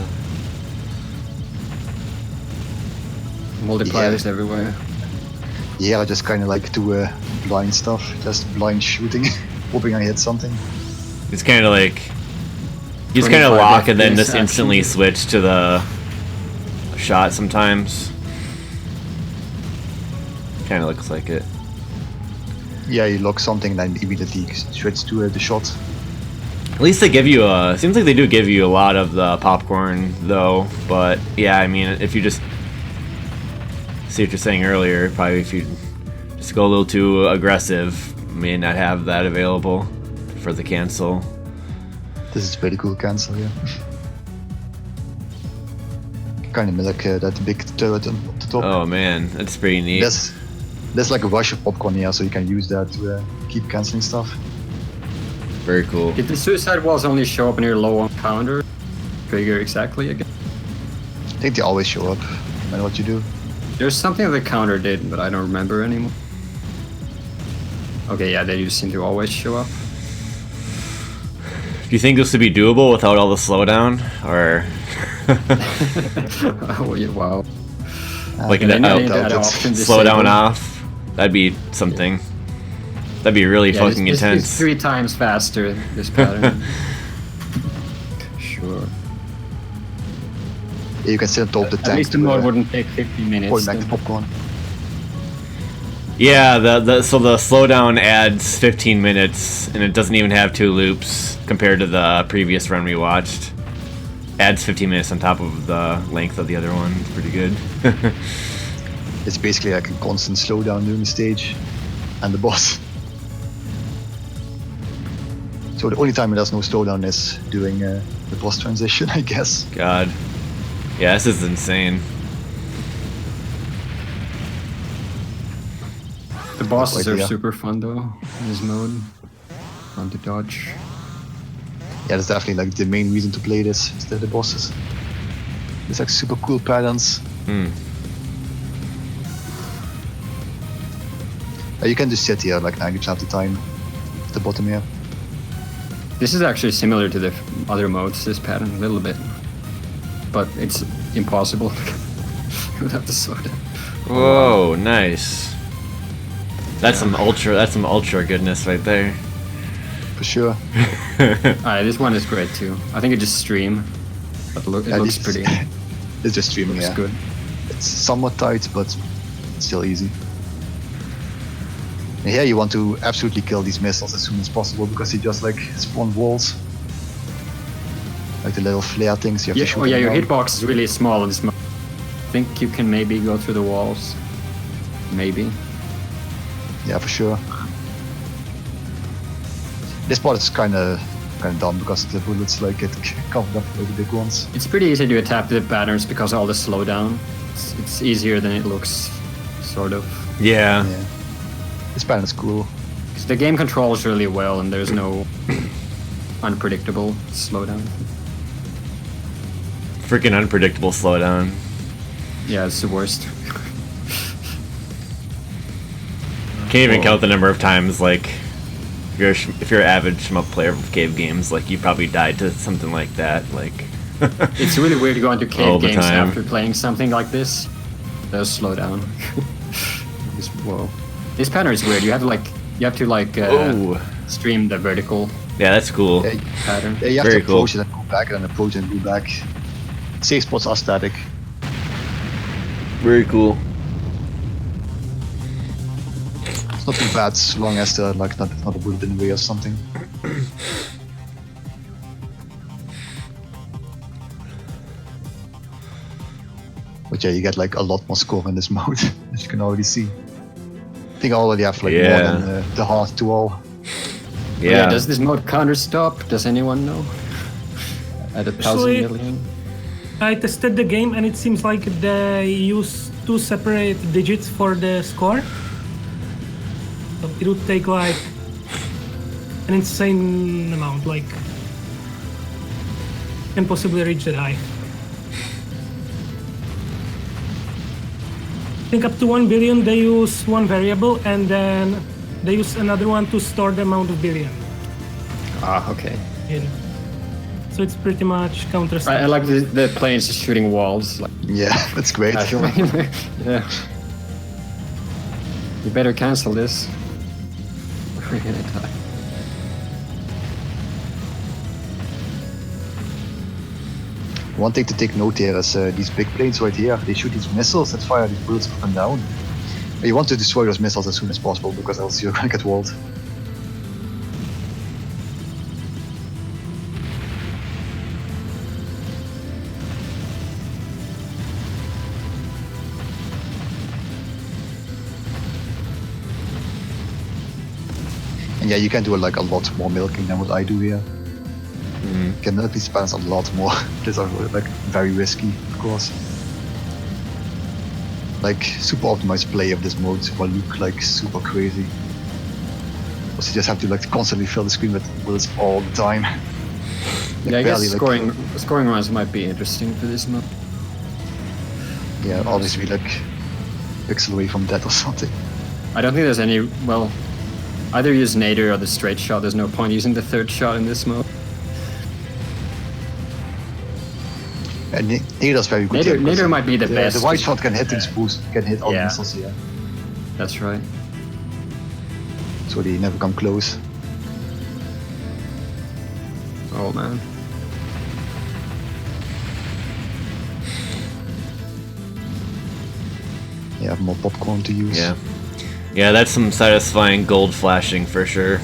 Multipliers Yeah. everywhere. Yeah, I just kind of like do blind stuff, just blind shooting, hoping I hit something. It's kind of like you just kind of 25 lock and then FPS just instantly action. switch to the shot sometimes. Kind of looks like it. Yeah, you lock something, then immediately switch to the shot. At least they give you a. Seems like they do give you a lot of the popcorn though. But yeah, I mean, if you just see what you're saying earlier, probably if you just go a little too aggressive, may not have that available for the cancel. This is pretty cool cancel, yeah. Kind of like that big turret on the top. Oh man, that's pretty neat. There's like a rush of popcorn here, so you can use that to keep canceling stuff. Very cool. Did the suicide walls only show up when you're low on counter? Trigger exactly again? I think they always show up, no matter what you do. There's something the counter did, but I don't remember anymore. Okay, yeah, they just seem to always show up. Do you think this would be doable without all the slowdown, or Oh, yeah, wow. like They an made doubt that it. option slow down disabled. off? That'd be something. That'd be really Yeah, fucking it's intense. 3 times faster, this pattern. Sure. Yeah, you can sit on top of the tank At least the to mode wouldn't take 50 minutes. point back the then. popcorn. Yeah, so the slowdown adds 15 minutes, and it doesn't even have 2 loops compared to the previous run we watched. Adds 15 minutes on top of the length of the other one. It's pretty good. It's basically like a constant slowdown during the stage and the boss. So the only time there's no slowdown is during the boss transition, I guess. God. Yeah, this is insane. The bosses Like, are yeah. super fun though, in this mode. Fun to dodge. Yeah, that's definitely like the main reason to play this, is the bosses. There's like super cool patterns. Hmm. You can just sit here like 90% of the time at the bottom here. This is actually similar to the other modes, this pattern, a little bit. But it's impossible without the soda. Whoa, nice. That's some ultra goodness right there. For sure. Alright, this one is great too. I think it just stream. But it Yeah, looks this is- pretty. It's just streaming, Looks yeah. good. It's somewhat tight, but still easy. And here you want to absolutely kill these missiles as soon as possible because they just like spawn walls. Like the little flare things you have Yeah, to shoot. oh yeah, them your down. hitbox is really small in this mode. I think you can maybe go through the walls. Maybe. Yeah, for sure. This part is kind of dumb because the bullets like get covered up by the big ones. It's pretty easy to adapt the patterns because of all the slowdown. It's easier than it looks, sort of. Yeah. Yeah. This pattern is cool. 'Cause the game controls really well and there's no unpredictable slowdown. Freaking unpredictable slowdown. Yeah, it's the worst. Can't even count the number of times, like, if you're an avid shmup player of cave games, like, you probably died to something like that, like... It's really weird to go into All cave the games time. after playing something like this. They'll slow down. Whoa. This pattern is weird. You have to Oh. stream the vertical Yeah, that's cool. Yeah, pattern. yeah, you have Very to cool. approach it and go back, and then approach and go back. Safe spots are static. Very cool. It's not too bad as long as they're like not a bullet in the way or something. But yeah, you get like a lot more score in this mode, as you can already see. I think I already have like more Yeah. than the hard to all. Yeah. Does this mode counter stop? Does anyone know? At 1,000 Actually- million? I tested the game and it seems like they use 2 separate digits for the score. So it would take like an insane amount, like can possibly reach that high. I think up to 1 billion they use one variable and then they use another one to store the amount of billion Ah, okay. in. So it's pretty much counter I like the planes just shooting walls. Like, Yeah, that's great. casually. Yeah. You better cancel this. We're gonna die. One thing to take note here is these big planes right here, they shoot these missiles that fire these bullets up and down. And you want to destroy those missiles as soon as possible because else you're gonna get walled. And yeah, you can do like a lot more milking than what I do here. You can at least spend a lot more. These are like very risky, of course. Like super optimized play of this mode will look like super crazy. Because you just have to like constantly fill the screen with bullets all the time. Yeah, I guess barely, scoring runs might be interesting for this mode. Yeah, obviously like pixel away from that or something. I don't think there's any, well, either use nadir or the straight shot. There's no point using the third shot in this mode. And Nader's very good. Nadir, here because nadir might be the best. The white shot can hit things boost, can hit all the Yeah. missiles here. That's right. So they never come close. Oh man. You have more popcorn to use. Yeah. Yeah, that's some satisfying gold flashing for sure.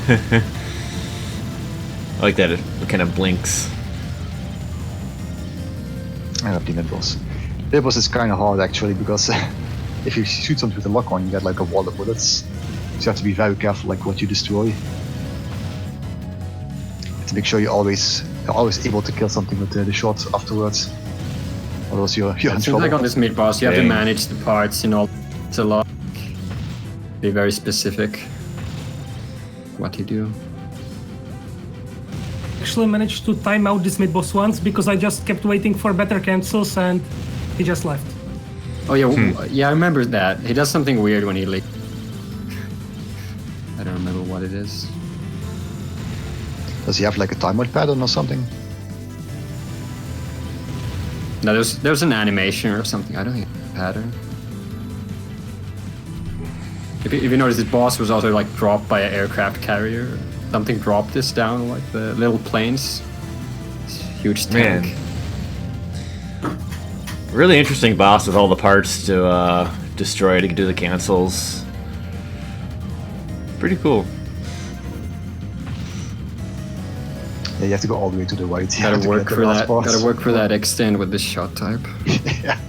I like that it kind of blinks. I love the mid boss. Mid boss is kind of hard actually because if you shoot something with a lock on, you get like a wall of bullets. So you have to be very careful like what you destroy. To make sure you're always able to kill something with the shot afterwards. Or else you're in It seems trouble. like on this mid boss, you have to Dang. manage the parts in all. It's a lot. Be very specific. What you do. Actually managed to time out this mid boss once because I just kept waiting for better cancels and he just left. Oh yeah, yeah, I remember that. He does something weird when he leaks. I don't remember what it is. Does he have like a timeout pattern or something? No, there's an animation or something. I don't think it's a pattern. If you notice, this boss was also like dropped by an aircraft carrier. Something dropped this down, like the little planes. It's a huge tank. Man. Really interesting boss with all the parts to destroy to do the cancels. Pretty cool. Yeah, you have to go all the way to the right. Gotta to work get the for last that. boss. Gotta work for that extend with this shot type. Yeah.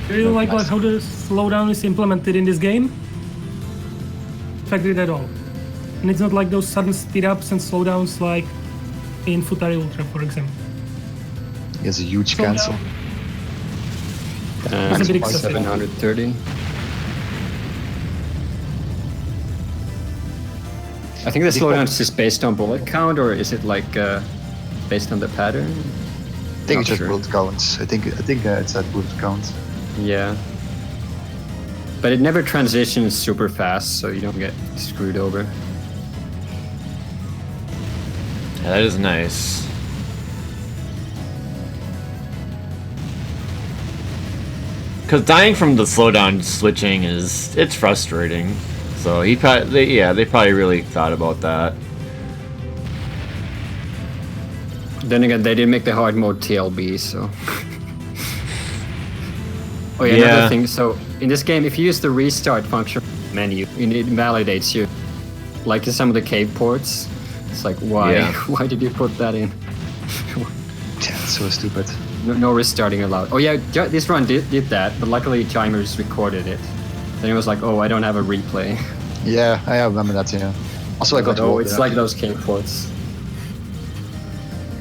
I really like Nice. how the slowdown is implemented in this game. Affected at all. And it's not like those sudden speed ups and slowdowns like in Futari Ultra, for example. He has a huge So cancel. now- And It's a bit excessive. 730. I think the slowdown is just based on bullet count, or is it like based on the pattern? I think Not it's just sure. bullet counts. I think it's at bullet count. Yeah. But it never transitions super fast, so you don't get screwed over. Yeah, that is nice. Because dying from the slowdown switching it's frustrating. So they probably really thought about that. Then again, they did make the hard mode TLB, so. Oh yeah, Yeah. another thing. So in this game, if you use the restart function menu, it invalidates you. Like in some of the cave ports, it's like why? Yeah. Why did you put that in? Yeah, it's so stupid. No restarting allowed. Oh yeah, this run did that, but luckily Jaimers recorded it. Then it was like, oh, I don't have a replay. Yeah, I remember that. Yeah. Also, I got Oh, it's like those cave ports.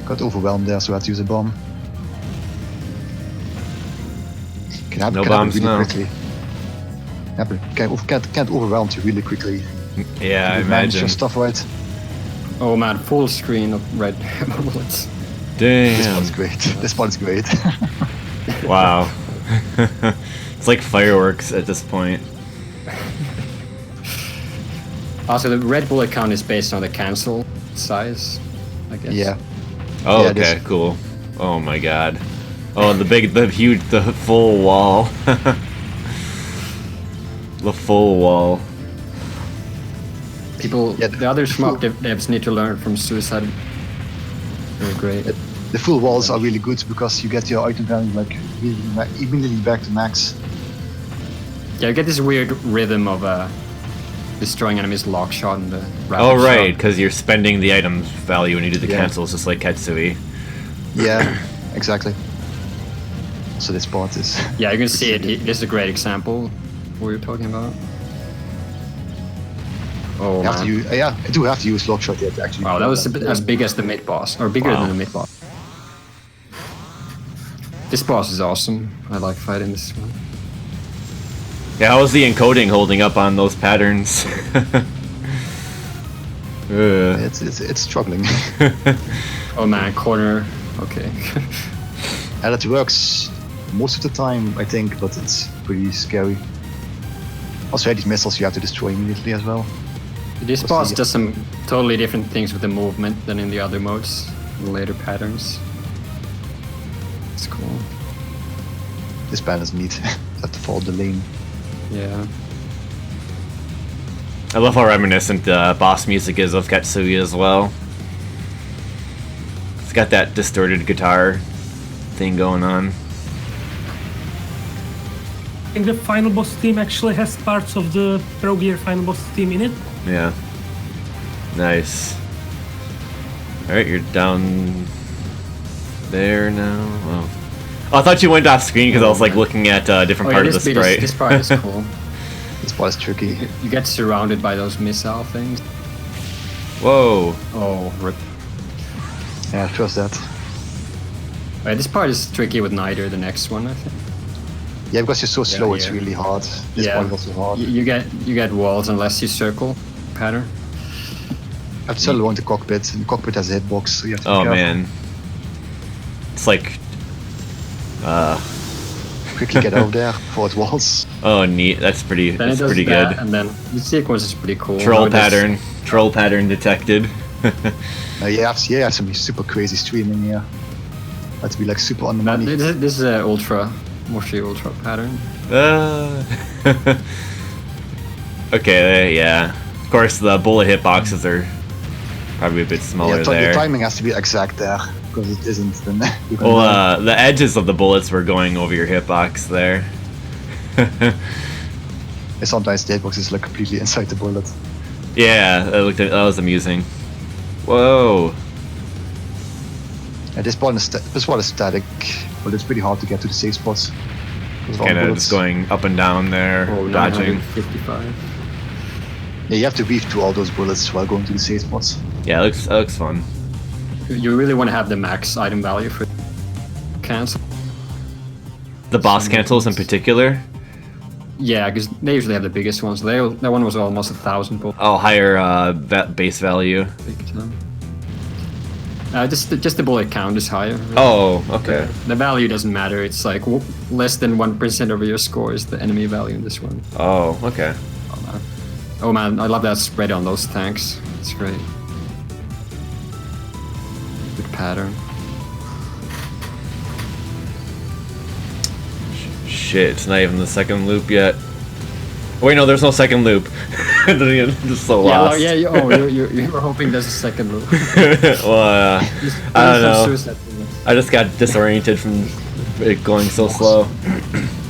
got overwhelmed there, so I had to use a bomb. No bombs really now. quickly. Can't overwhelm you really quickly. Yeah, I You manage your imagine. stuff right. Oh man, full screen of red bullets. This one's Damn. great. This one's great. Wow. It's like fireworks at this point. Also, the red bullet count is based on the cancel size, I guess. Yeah. Oh, Yeah, it okay, is. cool. Oh my god. Oh, the full wall. The full wall. People, Yeah, the other shmup devs need to learn from Suicide. They're great. The full walls are really good because you get your item value like really immediately back to max. Yeah, you get this weird rhythm of destroying enemies lock shot and the rapid Oh, right, shot. because you're spending the item value when you do the Yeah. cancels, just like Ketsui. Yeah, exactly. So this part is. Yeah, you can see it. This is a great example. What you're talking about. Oh You have to man! use, yeah, I do have to use lockshot yet actually. Wow, that was a bit as big as the mid boss, or bigger Wow. than the mid boss. This boss is awesome. I like fighting this one. Yeah, how's the encoding holding up on those patterns? It's struggling. Oh man, corner. Okay. And it works most of the time, I think, but it's pretty scary. Also, these missiles you have to destroy immediately as well. This Let's boss see. does some totally different things with the movement than in the other modes, the later patterns. It's cool. This band is neat. You have to follow the lane. Yeah. I love how reminiscent the boss music is of Ketsui as well. It's got that distorted guitar thing going on. I think the final boss theme actually has parts of the Pro Gear final boss theme in it. Yeah. Nice. Alright, you're down there now. Oh. Oh, I thought you went off screen because I was like looking at a different Oh part yeah, of the this bit sprite. this part is cool. This part is tricky. You get surrounded by those missile things. Whoa. Oh, rip. Yeah, trust that. This part is tricky with neither the next one, I think. Yeah, because you're so slow, it's yeah. really hard. This Yeah. part is also hard. You get walls unless you circle pattern. I have to settle around the cockpit, and the cockpit has a hitbox, so you have to be Oh careful. man. It's like Quickly get out there before it walls. oh neat. That's pretty Then it that's does pretty that, good. and then the sequence is pretty cool. Troll How it does- pattern. Troll pattern detected. You have some super crazy streaming here. Have to be like super on the That, money. this is a Moshi ultra pattern. Okay, yeah. Of course, the bullet hitboxes are probably a bit smaller Yeah, there. the timing has to be exact there, because it isn't, then you can Well, the edges of the bullets were going over your hitbox there. sometimes the hitbox is like completely inside the bullet. Yeah, that was amusing. Whoa. And this one is static, but it's pretty hard to get to the safe spots. Because of all the Kind of bullets. just going up and down there, Oh, dodging. 955. Yeah, you have to weave through all those bullets while going to the safe spots. Yeah, that looks fun. You really want to have the max item value for cancel. The boss some cancels in ones. particular. Yeah, because they usually have the biggest ones. That one was almost 1,000 bullets. Oh, higher base value. Big time. Just the bullet count is higher. Really. Oh, okay. The value doesn't matter. It's like less than 1% of your score is the enemy value in this one. Oh, okay. Oh man, I love that spread on those tanks. It's great. Good pattern. Shit, it's not even the second loop yet. Oh, wait, no, there's no second loop. Just so lost. Yeah, you were hoping there's a second loop. Well, I don't know. I just got disoriented from it going so slow.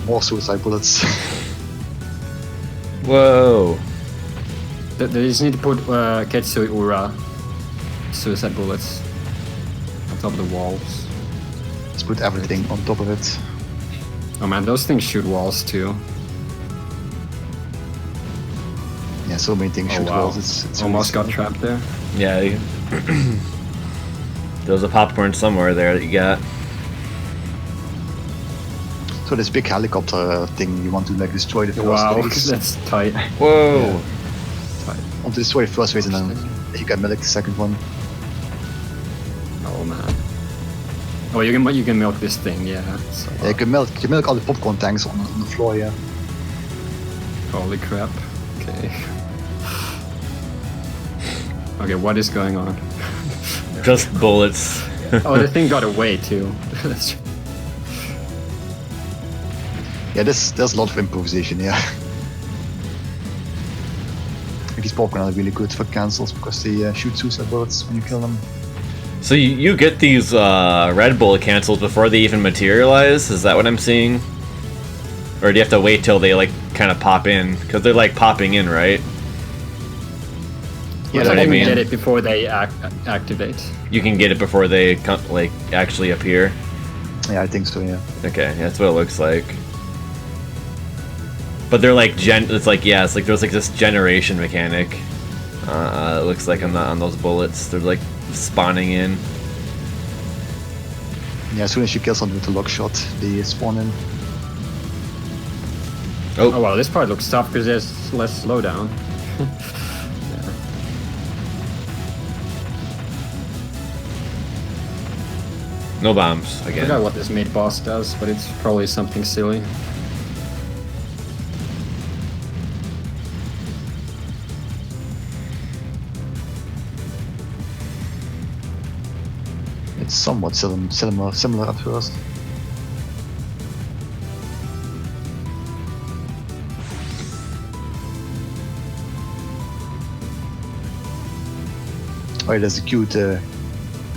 More suicide bullets. Whoa. They just need to put Ketsui Ura suicide bullets on top of the walls. Let's put everything on top of it. Oh man, those things shoot walls too. Yeah, so many things shoot walls. It's almost really got trapped there. Yeah. There's a popcorn somewhere there that you got. So this big helicopter thing, you want to like destroy the first Wow, phase. that's tight. Whoa. Yeah. Want to destroy the first phase and then you can milk the second one. Oh man. Oh, you can milk this thing, yeah. So, Yeah, you can milk all the popcorn tanks on the floor, yeah. holy crap. Okay. Okay, what is going on? Just bullets. Oh, the thing got away too. Yeah, there's a lot of improvisation, yeah. These popcorn are really good for cancels because they shoot suicide bullets when you kill them. So you get these red bullet cancels before they even materialize? Is that what I'm seeing? Or do you have to wait till they like kind of pop in? Because they're like popping in, right? Yeah, That's what I you mean. get it before they activate. You can get it before they like actually appear. Yeah, I think so, yeah. Okay, that's what it looks like. But they're like it's like there's like this generation mechanic. It looks like on those bullets, they're like spawning in. Yeah, as soon as you kill something with a lock shot, they spawn in. Oh wow, this part looks tough because there's less slowdown. No bombs I again. forgot what this mid boss does, but it's probably something silly. It's somewhat similar at first. Oh, there's a cute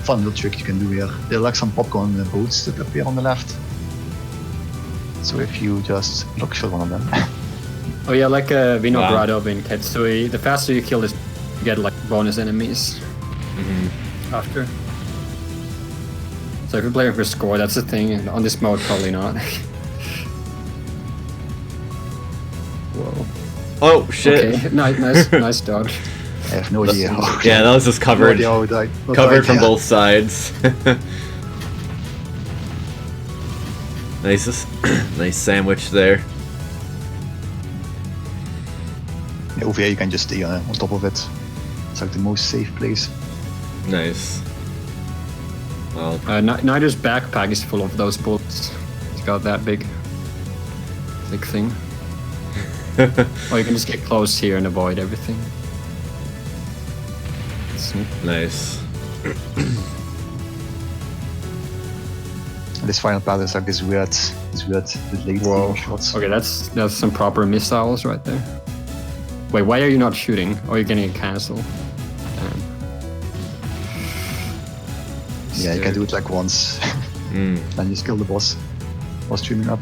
fun little trick you can do here. There are like some popcorn boats that appear on the left. So if you just lock shot one of them. Oh yeah, like Vinogradov Wow. in Ketsui, the faster you kill this, you get like bonus enemies after. So if you're playing for score, that's the thing. And on this mode, probably not. Whoa. Oh shit! Okay, nice dodge. I have no idea how. Yeah, that was just covered, No idea how it died. covered from Yeah. both sides. Nice, nice sandwich there. Yeah, over here you can just stay on top of it. It's like the most safe place. Nice. Well, Nider's backpack is full of those bullets. It's got that big thing. Or you can just get close here and avoid everything. nice. And this final part is like this weird delayed shots. Okay, that's some proper missiles right there. Wait, why are you not shooting? Or you're getting a cancel? Damn. Yeah, you can do it like once. Then you kill the boss while streaming up.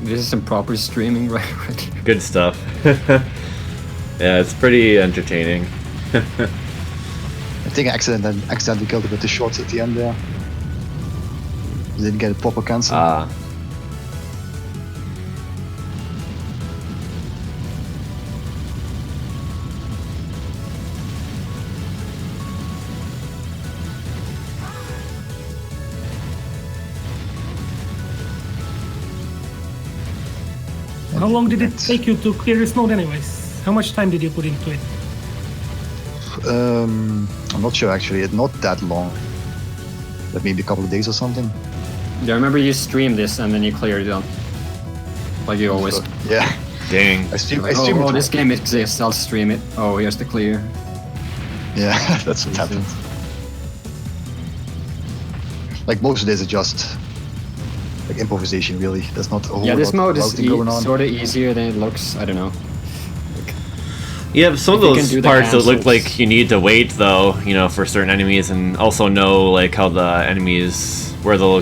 This is some proper streaming right here. Good stuff. Yeah, it's pretty entertaining. I think I accidentally killed it with the shots at the end there. Didn't get a proper cancel. How long did it take you to clear this mode anyways? How much time did you put into it? I'm not sure actually. It's not that long. Like maybe a couple of days or something. Yeah, I remember you streamed this and then you cleared it on. Like you always. So, yeah. Dang. I stream Oh, it. this game exists, I'll stream it. Oh, here's the clear. Yeah, that's what happened. Like most of this is just like improvisation really. There's not a whole Yeah, this lot mode of is routing going on. sort of easier than it looks. I don't know. Yeah, some of If you can those do the parts that look cancels. like you need to wait though, you know, for certain enemies, and also know like how the enemies where they're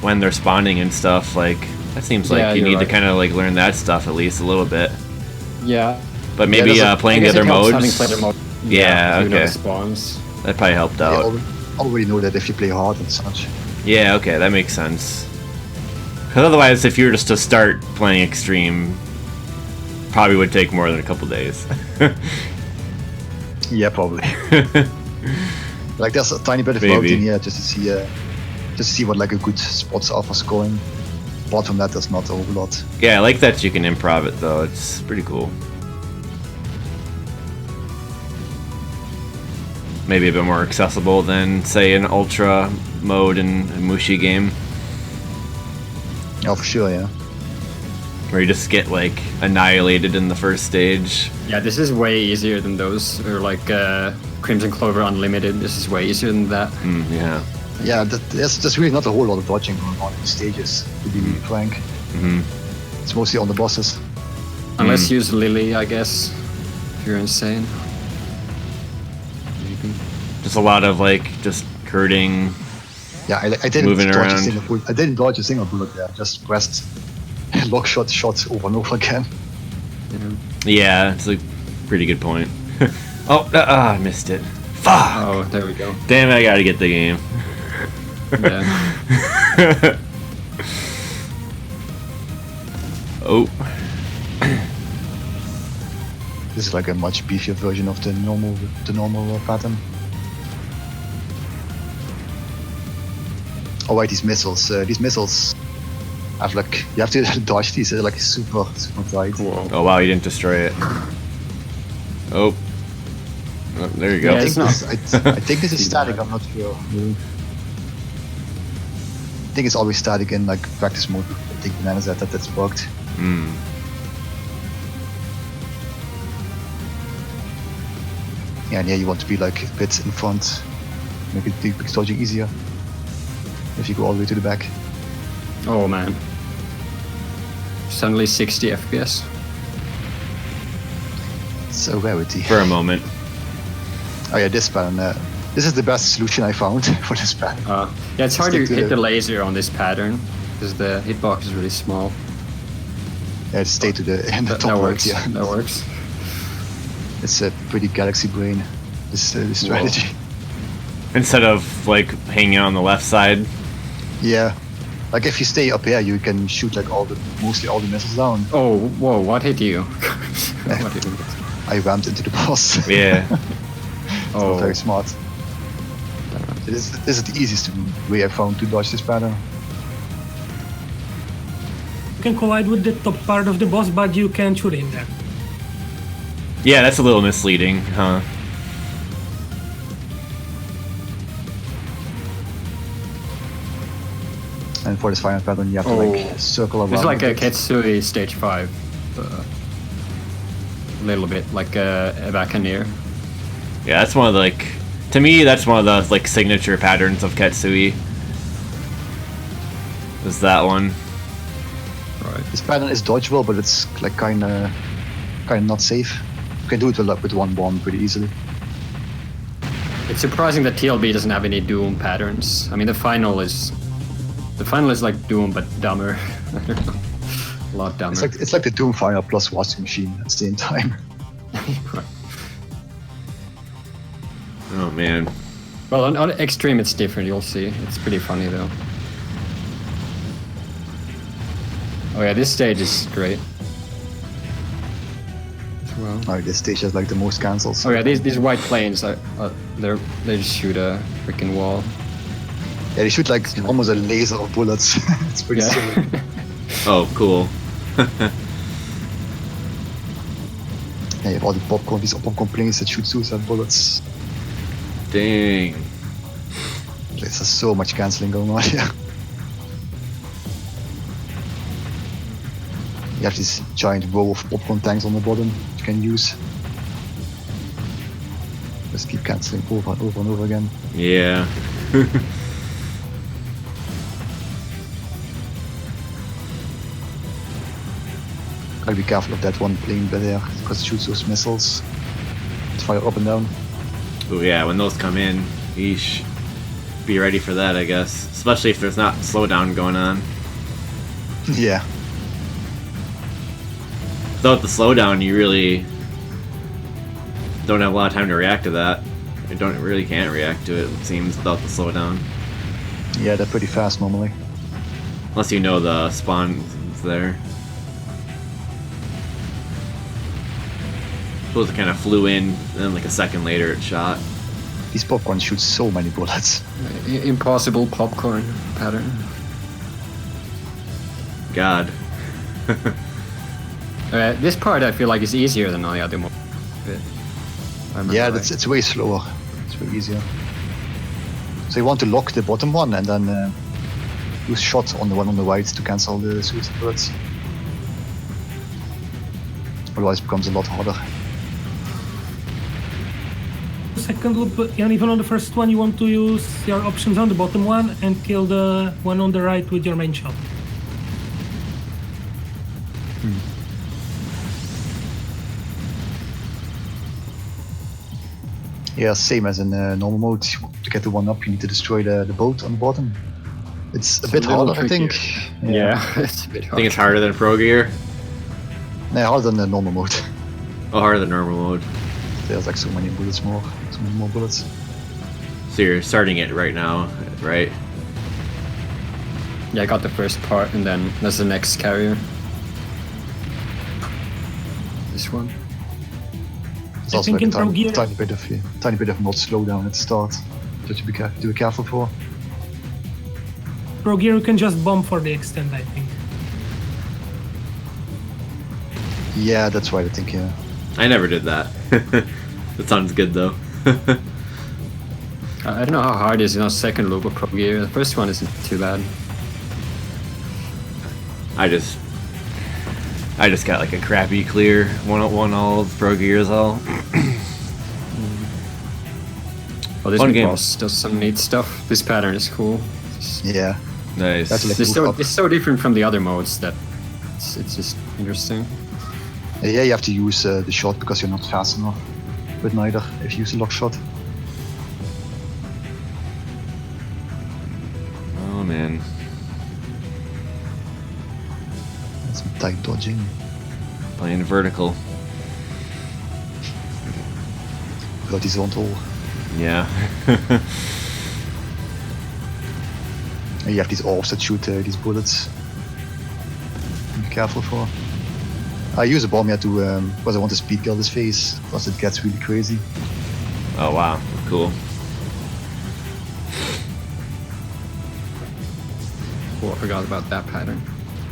when they're spawning and stuff. Like that seems like Yeah, you you're need to right. kind of like learn that stuff at least a little bit. Yeah. But maybe there's a- playing I the guess other it helps modes, having played the mode. Yeah, you know okay. the spawns. that probably helped Yeah, out. already know that if you play hard and such. Yeah, okay, that makes sense. Because otherwise, if you were just to start playing extreme, probably would take more than a couple days. Yeah, probably. Like there's a tiny bit of Maybe. routing here just to see what like a good spots are for scoring. Apart from that, there's not a whole lot. Yeah, I like that you can improv it though. It's pretty cool. Maybe a bit more accessible than, say, an ultra mode in a Mushi game, Oh, for sure, yeah. where you just get like annihilated in the first stage. Yeah, this is way easier than those. Or like Crimson Clover Unlimited. This is way easier than that. Yeah. Yeah, there's really not a whole lot of dodging going on in the stages, to be frank. Hmm. It's mostly on the bosses. Unless you use Lily, I guess. If you're insane. Maybe. Just a lot of like just hurting. Yeah, I didn't Moving dodge around. a single bullet. I didn't dodge a single bullet there. Just pressed lock shots over and over again. You know? Yeah, it's a pretty good point. Oh, I missed it. Fuck! Oh, there we go. Damn it, I gotta get the game. Yeah. Oh. This is like a much beefier version of the normal pattern. Oh wait, these missiles have like you have to dodge these. They're like super tight. Whoa. Oh wow, you didn't destroy it. Oh. Oh, there you go. Yeah, I it's think this is static. I'm not sure. I think it's always static in like practice mode. I think Banana said that's bugged. Hmm. Yeah, and yeah, you want to be like a bit in front, make it dodging easier. If you go all the way to the back. Oh man. Suddenly 60 FPS. It's a rarity. For a moment. Oh yeah, this pattern. This is the best solution I found for this pattern. Yeah, it's hard to Stick to hit the- the laser on this pattern because the hitbox is really small. Yeah, stay to the and the That top works. right. Yeah, That works. it's a pretty galaxy brain. This strategy. Instead of like hanging on the left side. Yeah, like if you stay up here, you can shoot like mostly all the missiles down. Oh, whoa! What hit you? What hit you? I rammed into the boss. Yeah. Oh, Very smart. This is the easiest way I found to dodge this pattern. You can collide with the top part of the boss, but you can't shoot in there. Yeah, that's a little misleading, huh? And for this final pattern, you have to Oh. like circle around. it's like a it. Ketsui stage 5. A little bit like a Evacaneer. Yeah, that's one of the, like, to me, that's one of the like signature patterns of Ketsui. Is that one? Right. This pattern is dodgeable, but it's like kind of not safe. You can do it with one bomb pretty easily. It's surprising that TLB doesn't have any Doom patterns. I mean, the final is like Doom but dumber. I don't know. A lot dumber. It's like the Doom Fire plus washing machine at the same time. Oh man. Well, on Extreme it's different. You'll see. It's pretty funny though. Oh yeah, this stage is great. As well. Like this stage has like the most cancels. Oh yeah, these white planes, they just shoot a freaking wall. Yeah, they shoot like almost a laser of bullets. It's pretty silly. Oh, cool. Yeah, you have all these popcorn planes that shoot suicide bullets. Dang. There's just so much canceling going on here. You have this giant row of popcorn tanks on the bottom you can use. Just keep canceling over and over and over again. Yeah. Gotta be careful of that one plane by there, because it shoots those missiles. It fire up and down. Oh yeah, when those come in, yeesh. Be ready for that, I guess. Especially if there's not slowdown going on. Yeah. Without the slowdown, you really don't have a lot of time to react to that. You can't react to it, it seems, without the slowdown. Yeah, they're pretty fast normally. Unless you know the spawn is there. Suppose it kind of flew in, and then like a second later it shot. These popcorn shoot so many bullets. Impossible popcorn pattern. God. This part I feel like is easier than all the other modes. Yeah, it's way slower. It's way easier. So you want to lock the bottom one and then use shot on the one on the right to cancel the suicide bullets. Otherwise it becomes a lot harder. Second loop, and even on the first one, you want to use your options on the bottom one and kill the one on the right with your main shot. Yeah, same as in normal mode. To get the one up, you need to destroy the boat on the bottom. It's a bit little harder, I think. trickier. Yeah, it's a bit I hard. think it's harder than Pro Gear. No, harder than the normal mode. Oh, harder than normal mode. There's like so many more bullets. So you're starting it right now, right? Yeah, I got the first part, and then there's the next carrier. This one. There's I also think like a in Pro Gear- tiny bit of not slowdown at the start that you to be careful for. Pro Gear, you can just bomb for the extent, I think. Yeah, that's right. I think yeah. I never did that. That sounds good though. I don't know how hard it is in our second loop of Pro Gear. The first one isn't too bad. I just got like a crappy clear 101 all of Pro Gears all. Well, this Fun new game. boss does some neat stuff. This pattern is cool. Yeah. Nice. That's like- It's so different from the other modes that it's just interesting. Yeah, you have to use the shot because you're not fast enough. But neither if you use a lock shot. Oh man. That's some tight dodging. Playing vertical. Without his own hole. Yeah. And you have these orbs that shoot these bullets. Be careful for. I use a bomb here to because I want to speed kill this face because it gets really crazy. Oh wow. Cool. Oh, I forgot about that pattern.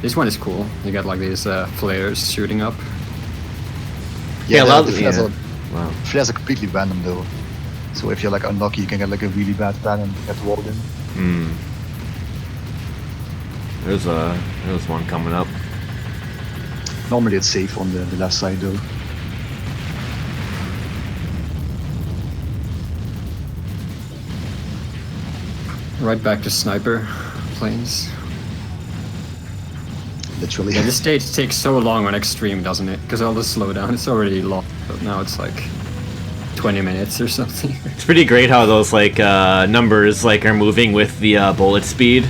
This one is cool. You got like these flares shooting up. Yeah, a lot the of- flares, yeah. are, Wow. flares are completely random though. So if you're like unlucky, you can get like a really bad pattern and get walled in. Hmm. There's one coming up. Normally it's safe on the left side though. Right back to sniper planes. Literally. Yeah, this stage takes so long on extreme, doesn't it? Because all the slowdown, it's already long, but now it's like 20 minutes or something. It's pretty great how those like numbers like are moving with the bullet speed.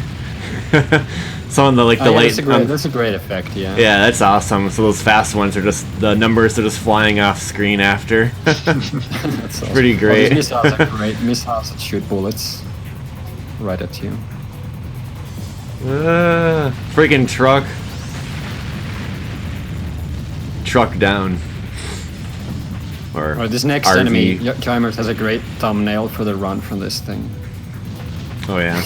Some of the like the yeah, light. that's a great effect, yeah. Yeah, that's awesome. So those fast ones are just the numbers are just flying off screen after. That's awesome. Pretty great. These missiles are great. Missiles that shoot bullets right at you. Friggin' truck. Truck down. Or This next RV. enemy, Jaimers, has a great thumbnail for the run from this thing. Oh yeah.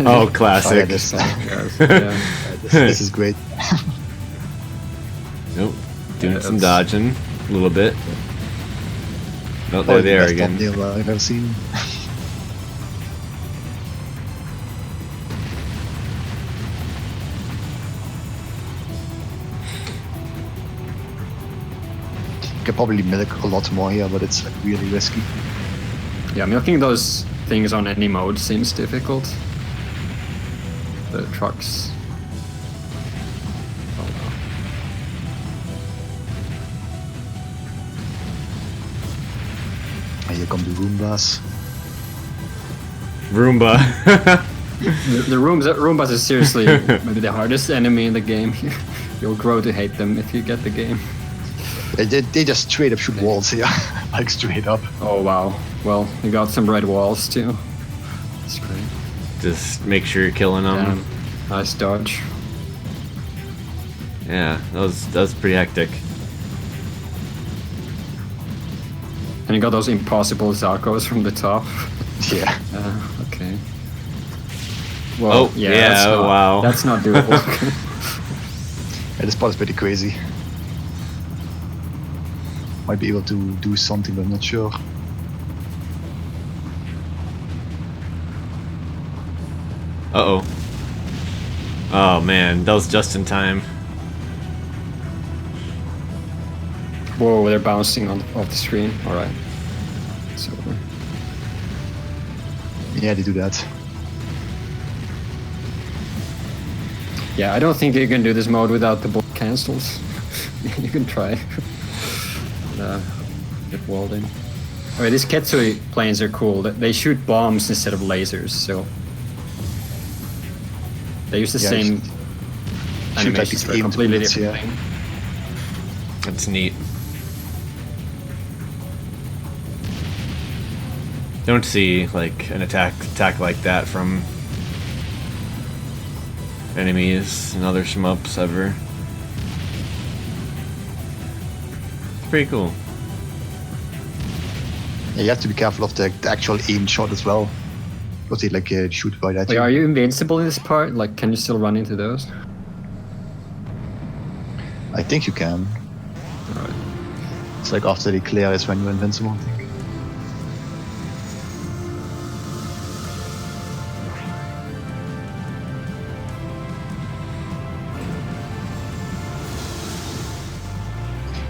Oh, classic. This, Yeah. this is great. Nope. Doing Yeah, some that's- dodging. a little bit. No, Probably there the they best are again. thumbnail I've ever seen. You could probably milk a lot more here, but it's like really risky. Yeah, milking those things on any mode seems difficult. The trucks. Oh, wow. And here come the Roombas. Roomba. The Roombas is seriously maybe the hardest enemy in the game. You'll grow to hate them if you get the game. They just straight up shoot walls here. Like straight up. Oh wow. Well, you got some red walls too. That's great. Just make sure you're killing them. Damn. Nice dodge. Yeah, that was pretty hectic. And you got those impossible Zarkos from the top. Yeah. Okay. Well, Oh, yeah, that's not, wow. That's not doable. Yeah, this part is pretty crazy. Might be able to do something, but I'm not sure. Uh-oh. Oh man, that was just in time. Whoa, they're bouncing off the screen. Alright. So Yeah, they do that. yeah, I don't think you can do this mode without the bullet cancels. You can try. Get walled in. Alright, these Ketsui planes are cool. They shoot bombs instead of lasers, so they use the Yeah, same like animations these for a aimed completely bullets, different yeah. thing. That's neat. Don't see like an attack like that from enemies and other shmups ever. It's pretty cool. Yeah, you have to be careful of the actual aim shot as well. Because they like shoot right at Wait, you. are you invincible in this part? Like, can you still run into those? I think you can. Alright. It's like after they clear is when you're invincible, I think.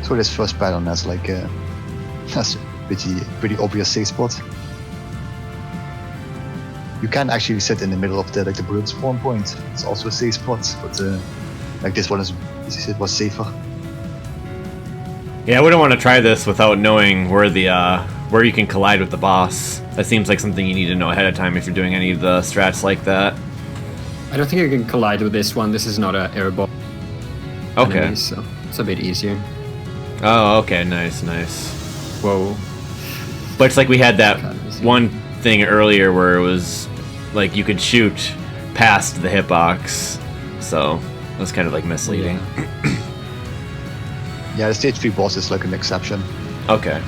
So this first pattern has like that's a pretty obvious safe spot. You can actually sit in the middle of the bullet spawn point. It's also a safe spot, but like this one is, as you said, was safer. Yeah, I wouldn't want to try this without knowing where the where you can collide with the boss. That seems like something you need to know ahead of time if you're doing any of the strats like that. I don't think you can collide with this one. This is not an airball. Okay. Enemy, so it's a bit easier. Oh, okay, nice. Whoa. But it's like we had that Kind of easy. one thing earlier where it was like you could shoot past the hitbox, so it was kind of like misleading. Yeah, the stage 3 boss is like an exception. Okay.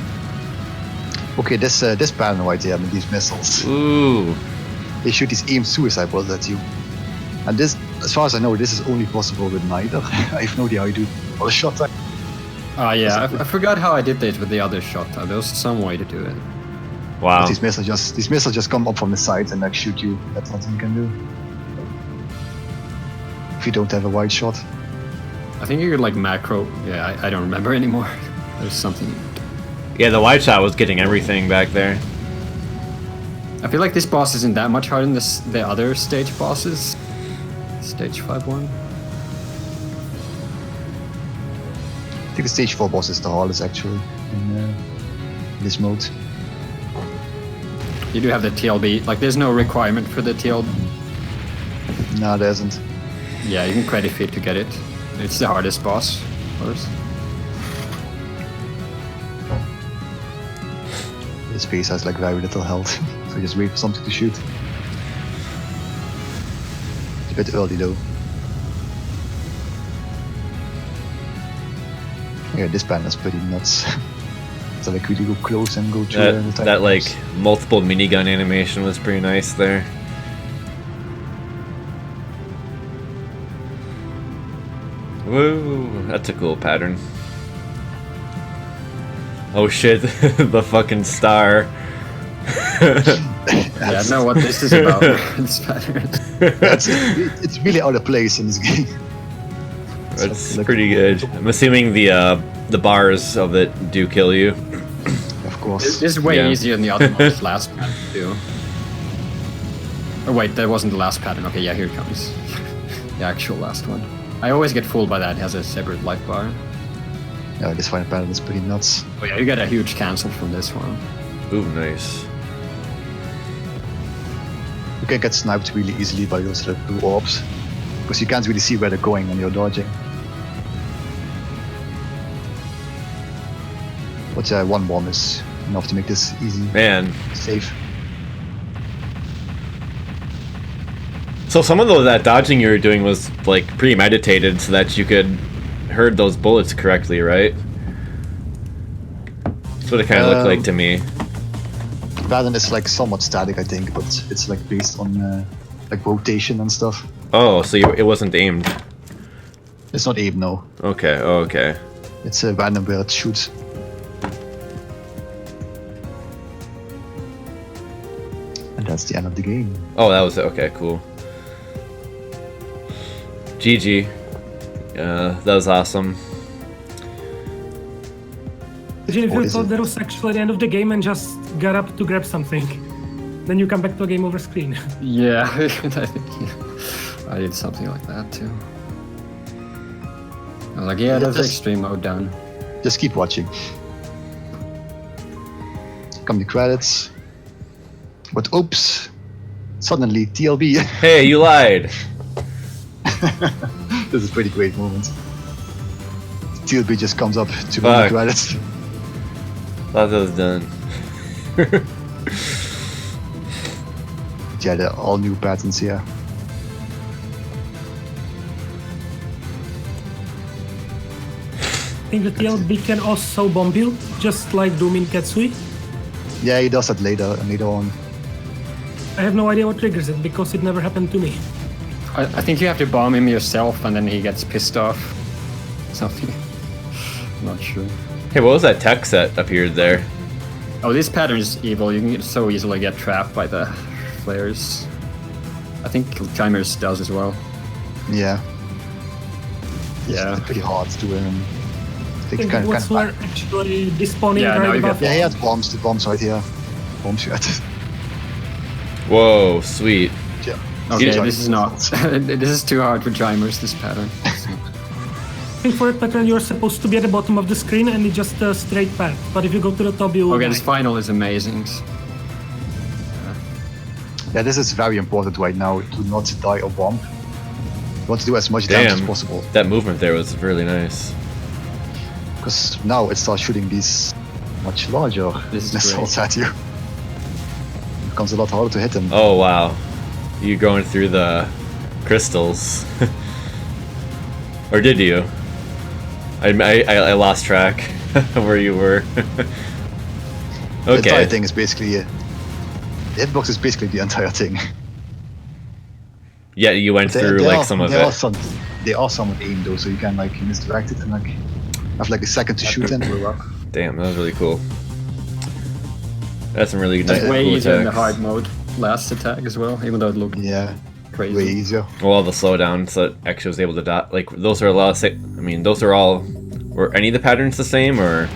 Okay, this pattern right here, I mean these missiles. Ooh. They shoot these aimed suicide bullets at you. And this, as far as I know, this is only possible with neither. I have no idea how you do all the shot time. Yeah, I forgot how I did this with the other shot. There was some way to do it. Wow. But these missiles just come up from the sides and like shoot you. That's nothing you can do. If you don't have a wide shot. I think you could like macro. Yeah, I don't remember anymore. There's something. Yeah, the wide shot was getting everything back there. I feel like this boss isn't that much harder than the other stage bosses. Stage 5-1. I think the stage 4 boss is the hardest actually in this mode. You do have the TLB. Like, there's no requirement for the TLB. No, there isn't. Yeah, you can credit feed to get it. It's the hardest boss, of course. This piece has like very little health, so just wait for something to shoot. It's a bit early though. Yeah, this band is pretty nuts. So like really go close and go through the time. That like multiple minigun animation was pretty nice there. Woo, that's a cool pattern. Oh shit, the fucking star. Yeah, I know what this is about. This pattern. It's really out of place in this game. That's pretty good. I'm assuming the bars of it do kill you. Of course. This is way Yeah. easier than the other one's last pattern too. Oh wait, that wasn't the last pattern. Okay, yeah, here it comes. The actual last one. I always get fooled by that. It has a separate life bar. Yeah, this final pattern is pretty nuts. Oh yeah, you get a huge cancel from this one. Ooh, nice. You can get sniped really easily by those blue orbs, because you can't really see where they're going when you're dodging. But one bomb is enough to make this easy, Man. safe. So some of that dodging you were doing was like premeditated so that you could herd those bullets correctly, right? That's what it kind of looked like to me. Pattern is like somewhat static, I think, but it's like based on like rotation and stuff. Oh, so it wasn't aimed. It's not aim, no. Okay, oh, okay. It's random where it shoots. And that's the end of the game. Oh, that was it. Okay, cool. GG. That was awesome. Imagine if What you is thought it? that was actually the end of the game and just got up to grab something. Then you come back to a game over screen. Yeah, I think I did something like that too. I was like, yeah, that's Just- extreme mode done. Just keep watching. Come the credits. But oops! Suddenly TLB. Hey, you lied. This is a pretty great moment. TLB just comes up to the Fuck. credits. Thought that was done. Yeah, they're all new patterns here. I think the TLB can also bomb you, just like Doom in Katsui. Yeah, he does that later on. I have no idea what triggers it because it never happened to me. I think you have to bomb him yourself and then he gets pissed off. Something. I'm not sure. Hey, what was that text that appeared there? Oh, this pattern is evil. You can so easily get trapped by the flares. I think Jaimers does as well. Yeah. Yeah. It's pretty hard to I think it was where actually despawning Yeah, now right you above. get- Yeah, he has bombs. The bombs right here. Bomb shot. Whoa, sweet. Yeah. Okay, You- this is not. This is too hard for Jaimers, this pattern. I think for that pattern you're supposed to be at the bottom of the screen and it's just a straight path. But if you go to the top, you will Okay, die. this final is amazing. Yeah, this is very important right now. Do not die or bomb. You want to do as much damage as Damn. possible. That movement there was really nice. Because now it starts shooting these much larger This is missiles great. at you. It becomes a lot harder to hit them. Oh, wow. You going through the crystals. Or did you? I lost track of where you were. The entire Okay. thing is basically... the hitbox is basically the entire thing. Yeah, you went through They like are- some of they Are it. they are somewhat aimed though, so you can like misdirect it and like have like a second to shoot in. Damn, that was really cool. That's some really nice, It's way cool easier in the attacks. hard mode. Last attack as well, even though it looked Yeah, crazy. way easier. Well, the slowdown, so it actually was able to dot. Like those are a lot of. I mean, those are all. Were any of the patterns the same or?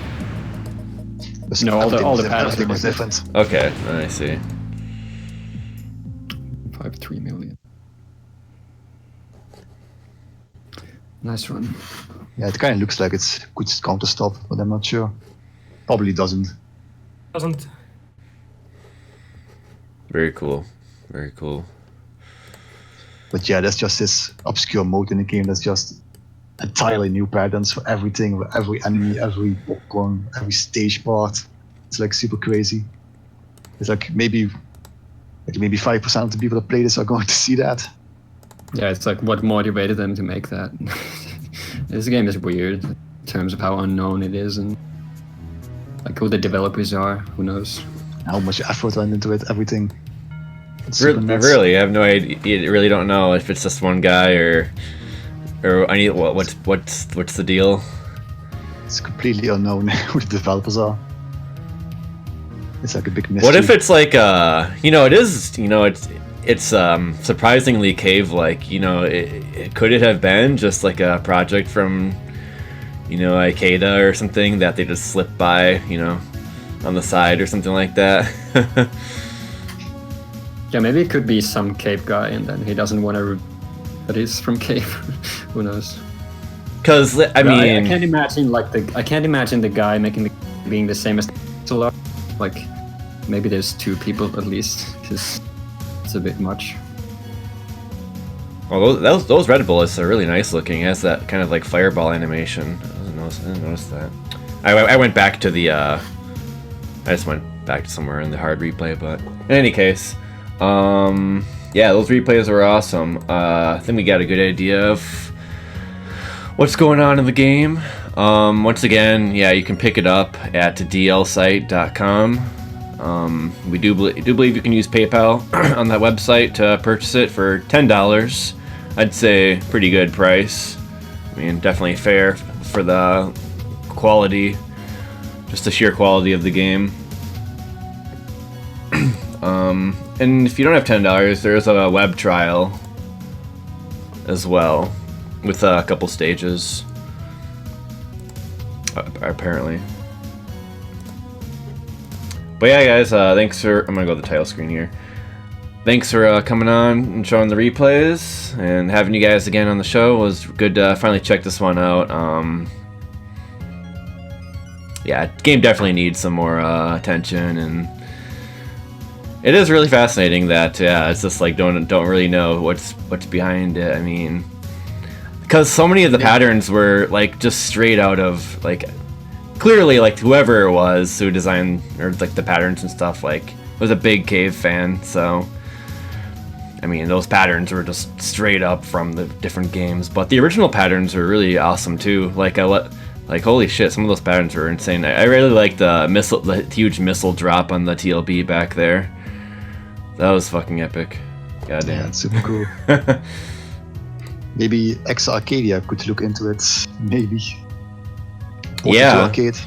Because No, all the- everything all was the diff- patterns everything are was different. Okay, I see. 5.3 million. Nice one. Yeah, it kind of looks like it's could counter stop, but I'm not sure. Probably doesn't. Doesn't. Very cool. Very cool. But yeah, that's just this obscure mode in the game. That's just entirely new patterns for everything, for every enemy, every popcorn, every stage part. It's like super crazy. It's like maybe 5% of the people that play this are going to see that. Yeah, it's like what motivated them to make that. This game is weird in terms of how unknown it is and like who the developers are. Who knows? How much effort went into it, everything. It's super nuts. Really, I have no idea. You really don't know if it's just one guy or I need what's the deal? It's completely unknown who the developers are. It's like a big mystery. What if it's like it's surprisingly cave-like. Could it have been just like a project from Ikeda or something that they just slipped by on the side or something like that? Yeah, maybe it could be some cave guy, and then he doesn't want to. That he's from cave. Who knows? Because I can't imagine the guy being the same as Solar. Like, maybe there's two people at least, because it's a bit much. Well, those red bullets are really nice looking. It has that kind of like fireball animation. I didn't notice that. I went back to the. I just went back to somewhere in the hard replay, but in any case, yeah, those replays were awesome. I think we got a good idea of what's going on in the game. Once again, yeah, you can pick it up at dlsite.com. We do believe you can use PayPal on that website to purchase it for $10. I'd say pretty good price. I mean, definitely fair for the quality, just the sheer quality of the game. And if you don't have $10, there's a web trial as well with a couple stages, apparently. But yeah, guys, thanks for... I'm gonna go to the title screen here. Thanks for coming on and showing the replays, and having you guys again on the show. It was good to finally check this one out. Yeah, game definitely needs some more attention, and it is really fascinating that it's just like don't really know what's behind it. I mean, because so many of the patterns were like just straight out of like clearly like whoever it was who designed or like the patterns and stuff like was a big cave fan. So I mean, those patterns were just straight up from the different games, but the original patterns were really awesome too. Like holy shit, some of those patterns were insane. I really like the huge missile drop on the TLB back there. That was fucking epic. Goddamn. Yeah, it's super cool. Maybe Ex Arcadia could look into it. Maybe. Yeah. Arcade.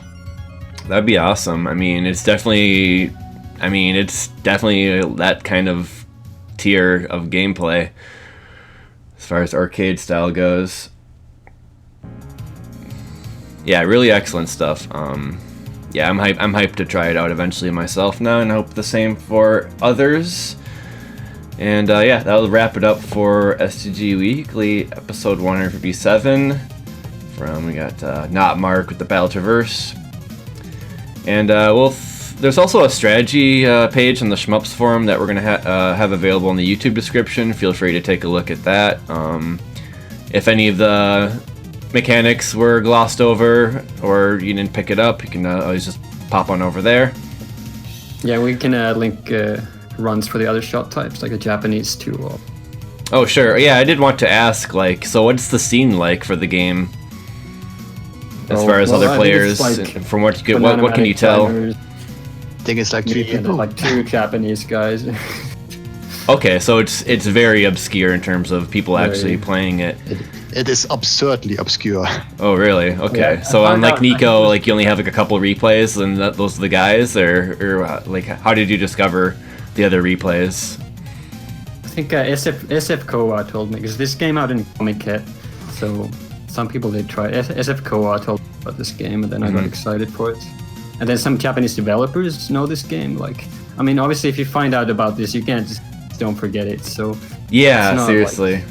That'd be awesome. I mean, it's definitely that kind of tier of gameplay as far as arcade style goes. Yeah, really excellent stuff. Yeah, I'm hyped to try it out eventually myself now, and I hope the same for others. And yeah, that'll wrap it up for STG Weekly, episode 157. We got Not Mark with the Battle Traverse. And there's also a strategy page on the Shmups forum that we're going to have available in the YouTube description. Feel free to take a look at that. If any of the mechanics were glossed over or you didn't pick it up, you can always just pop on over there. Yeah, we can link runs for the other shot types, like the Japanese too. Oh sure, yeah, I did want to ask, like, so what's the scene like for the game as far as other players? Like, from what can you tell? I think it's like three people. Like two Japanese guys. Okay, so it's very obscure in terms of people actually playing it. It is absurdly obscure. Oh, really? Okay. Yeah, So unlike Nico, like you only have like a couple replays, and those are the guys, or like how did you discover the other replays? I think SF Koa told me, because this came out in Comic Kit, so some people did try it. SF Koa told me about this game, and then I got excited for it. And then some Japanese developers know this game. Like, I mean, obviously, if you find out about this, you can't just don't forget it. So yeah, seriously.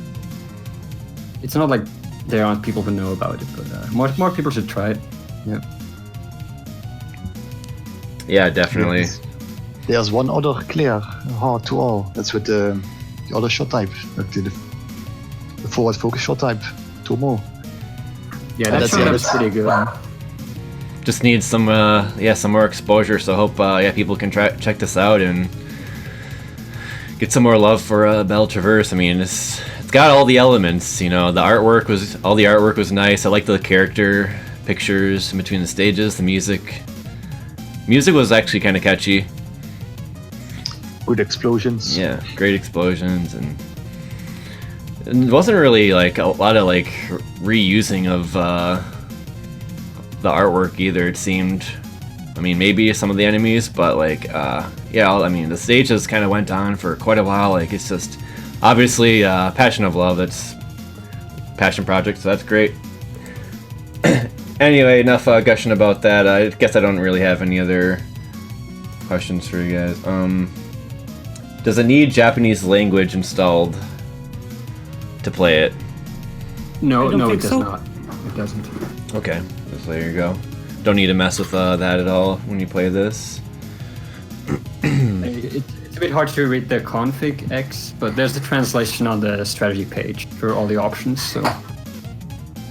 It's not like there aren't people who know about it, but more people should try it. Yeah. Yeah, definitely. There's one other clear hard to all. That's with the other shot type, like the forward focus shot type, Tomo. Yeah, that shot was pretty good. Just needs some more exposure. So hope people can check this out and get some more love for Battle Traverse. I mean, it's got all the elements, the artwork was nice. I like the character pictures in between the stages, the music was actually kind of catchy. Good explosions. Yeah, great explosions, and it wasn't really like a lot of like reusing of the artwork either. It seemed, I mean, maybe some of the enemies, but like, yeah, I mean, the stages kind of went on for quite a while. Like, it's just obviously Passion of Love. It's passion project, so that's great. Anyway, enough gushing about that. I guess I don't really have any other questions for you guys. Does it need Japanese language installed to play it? No, I don't no, it think does so. not. It doesn't. Okay, so there you go. Don't need to mess with that at all when you play this. It's a bit hard to read the config X, but there's the translation on the strategy page for all the options, so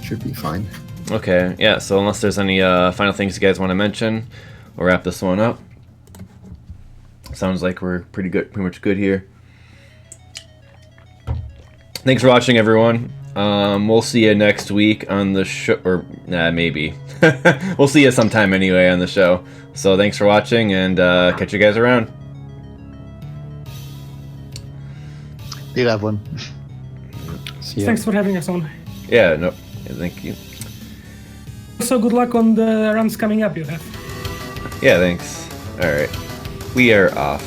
should be fine. Okay, yeah, so unless there's any final things you guys want to mention, we'll wrap this one up. Sounds like we're pretty much good here. Thanks for watching, everyone. We'll see you next week on the show, or maybe. We'll see you sometime anyway on the show. So thanks for watching, and catch you guys around. See you, everyone. See ya. Thanks for having us on. Yeah, no, thank you. So good luck on the runs coming up you have. Yeah, thanks. All right, we are off.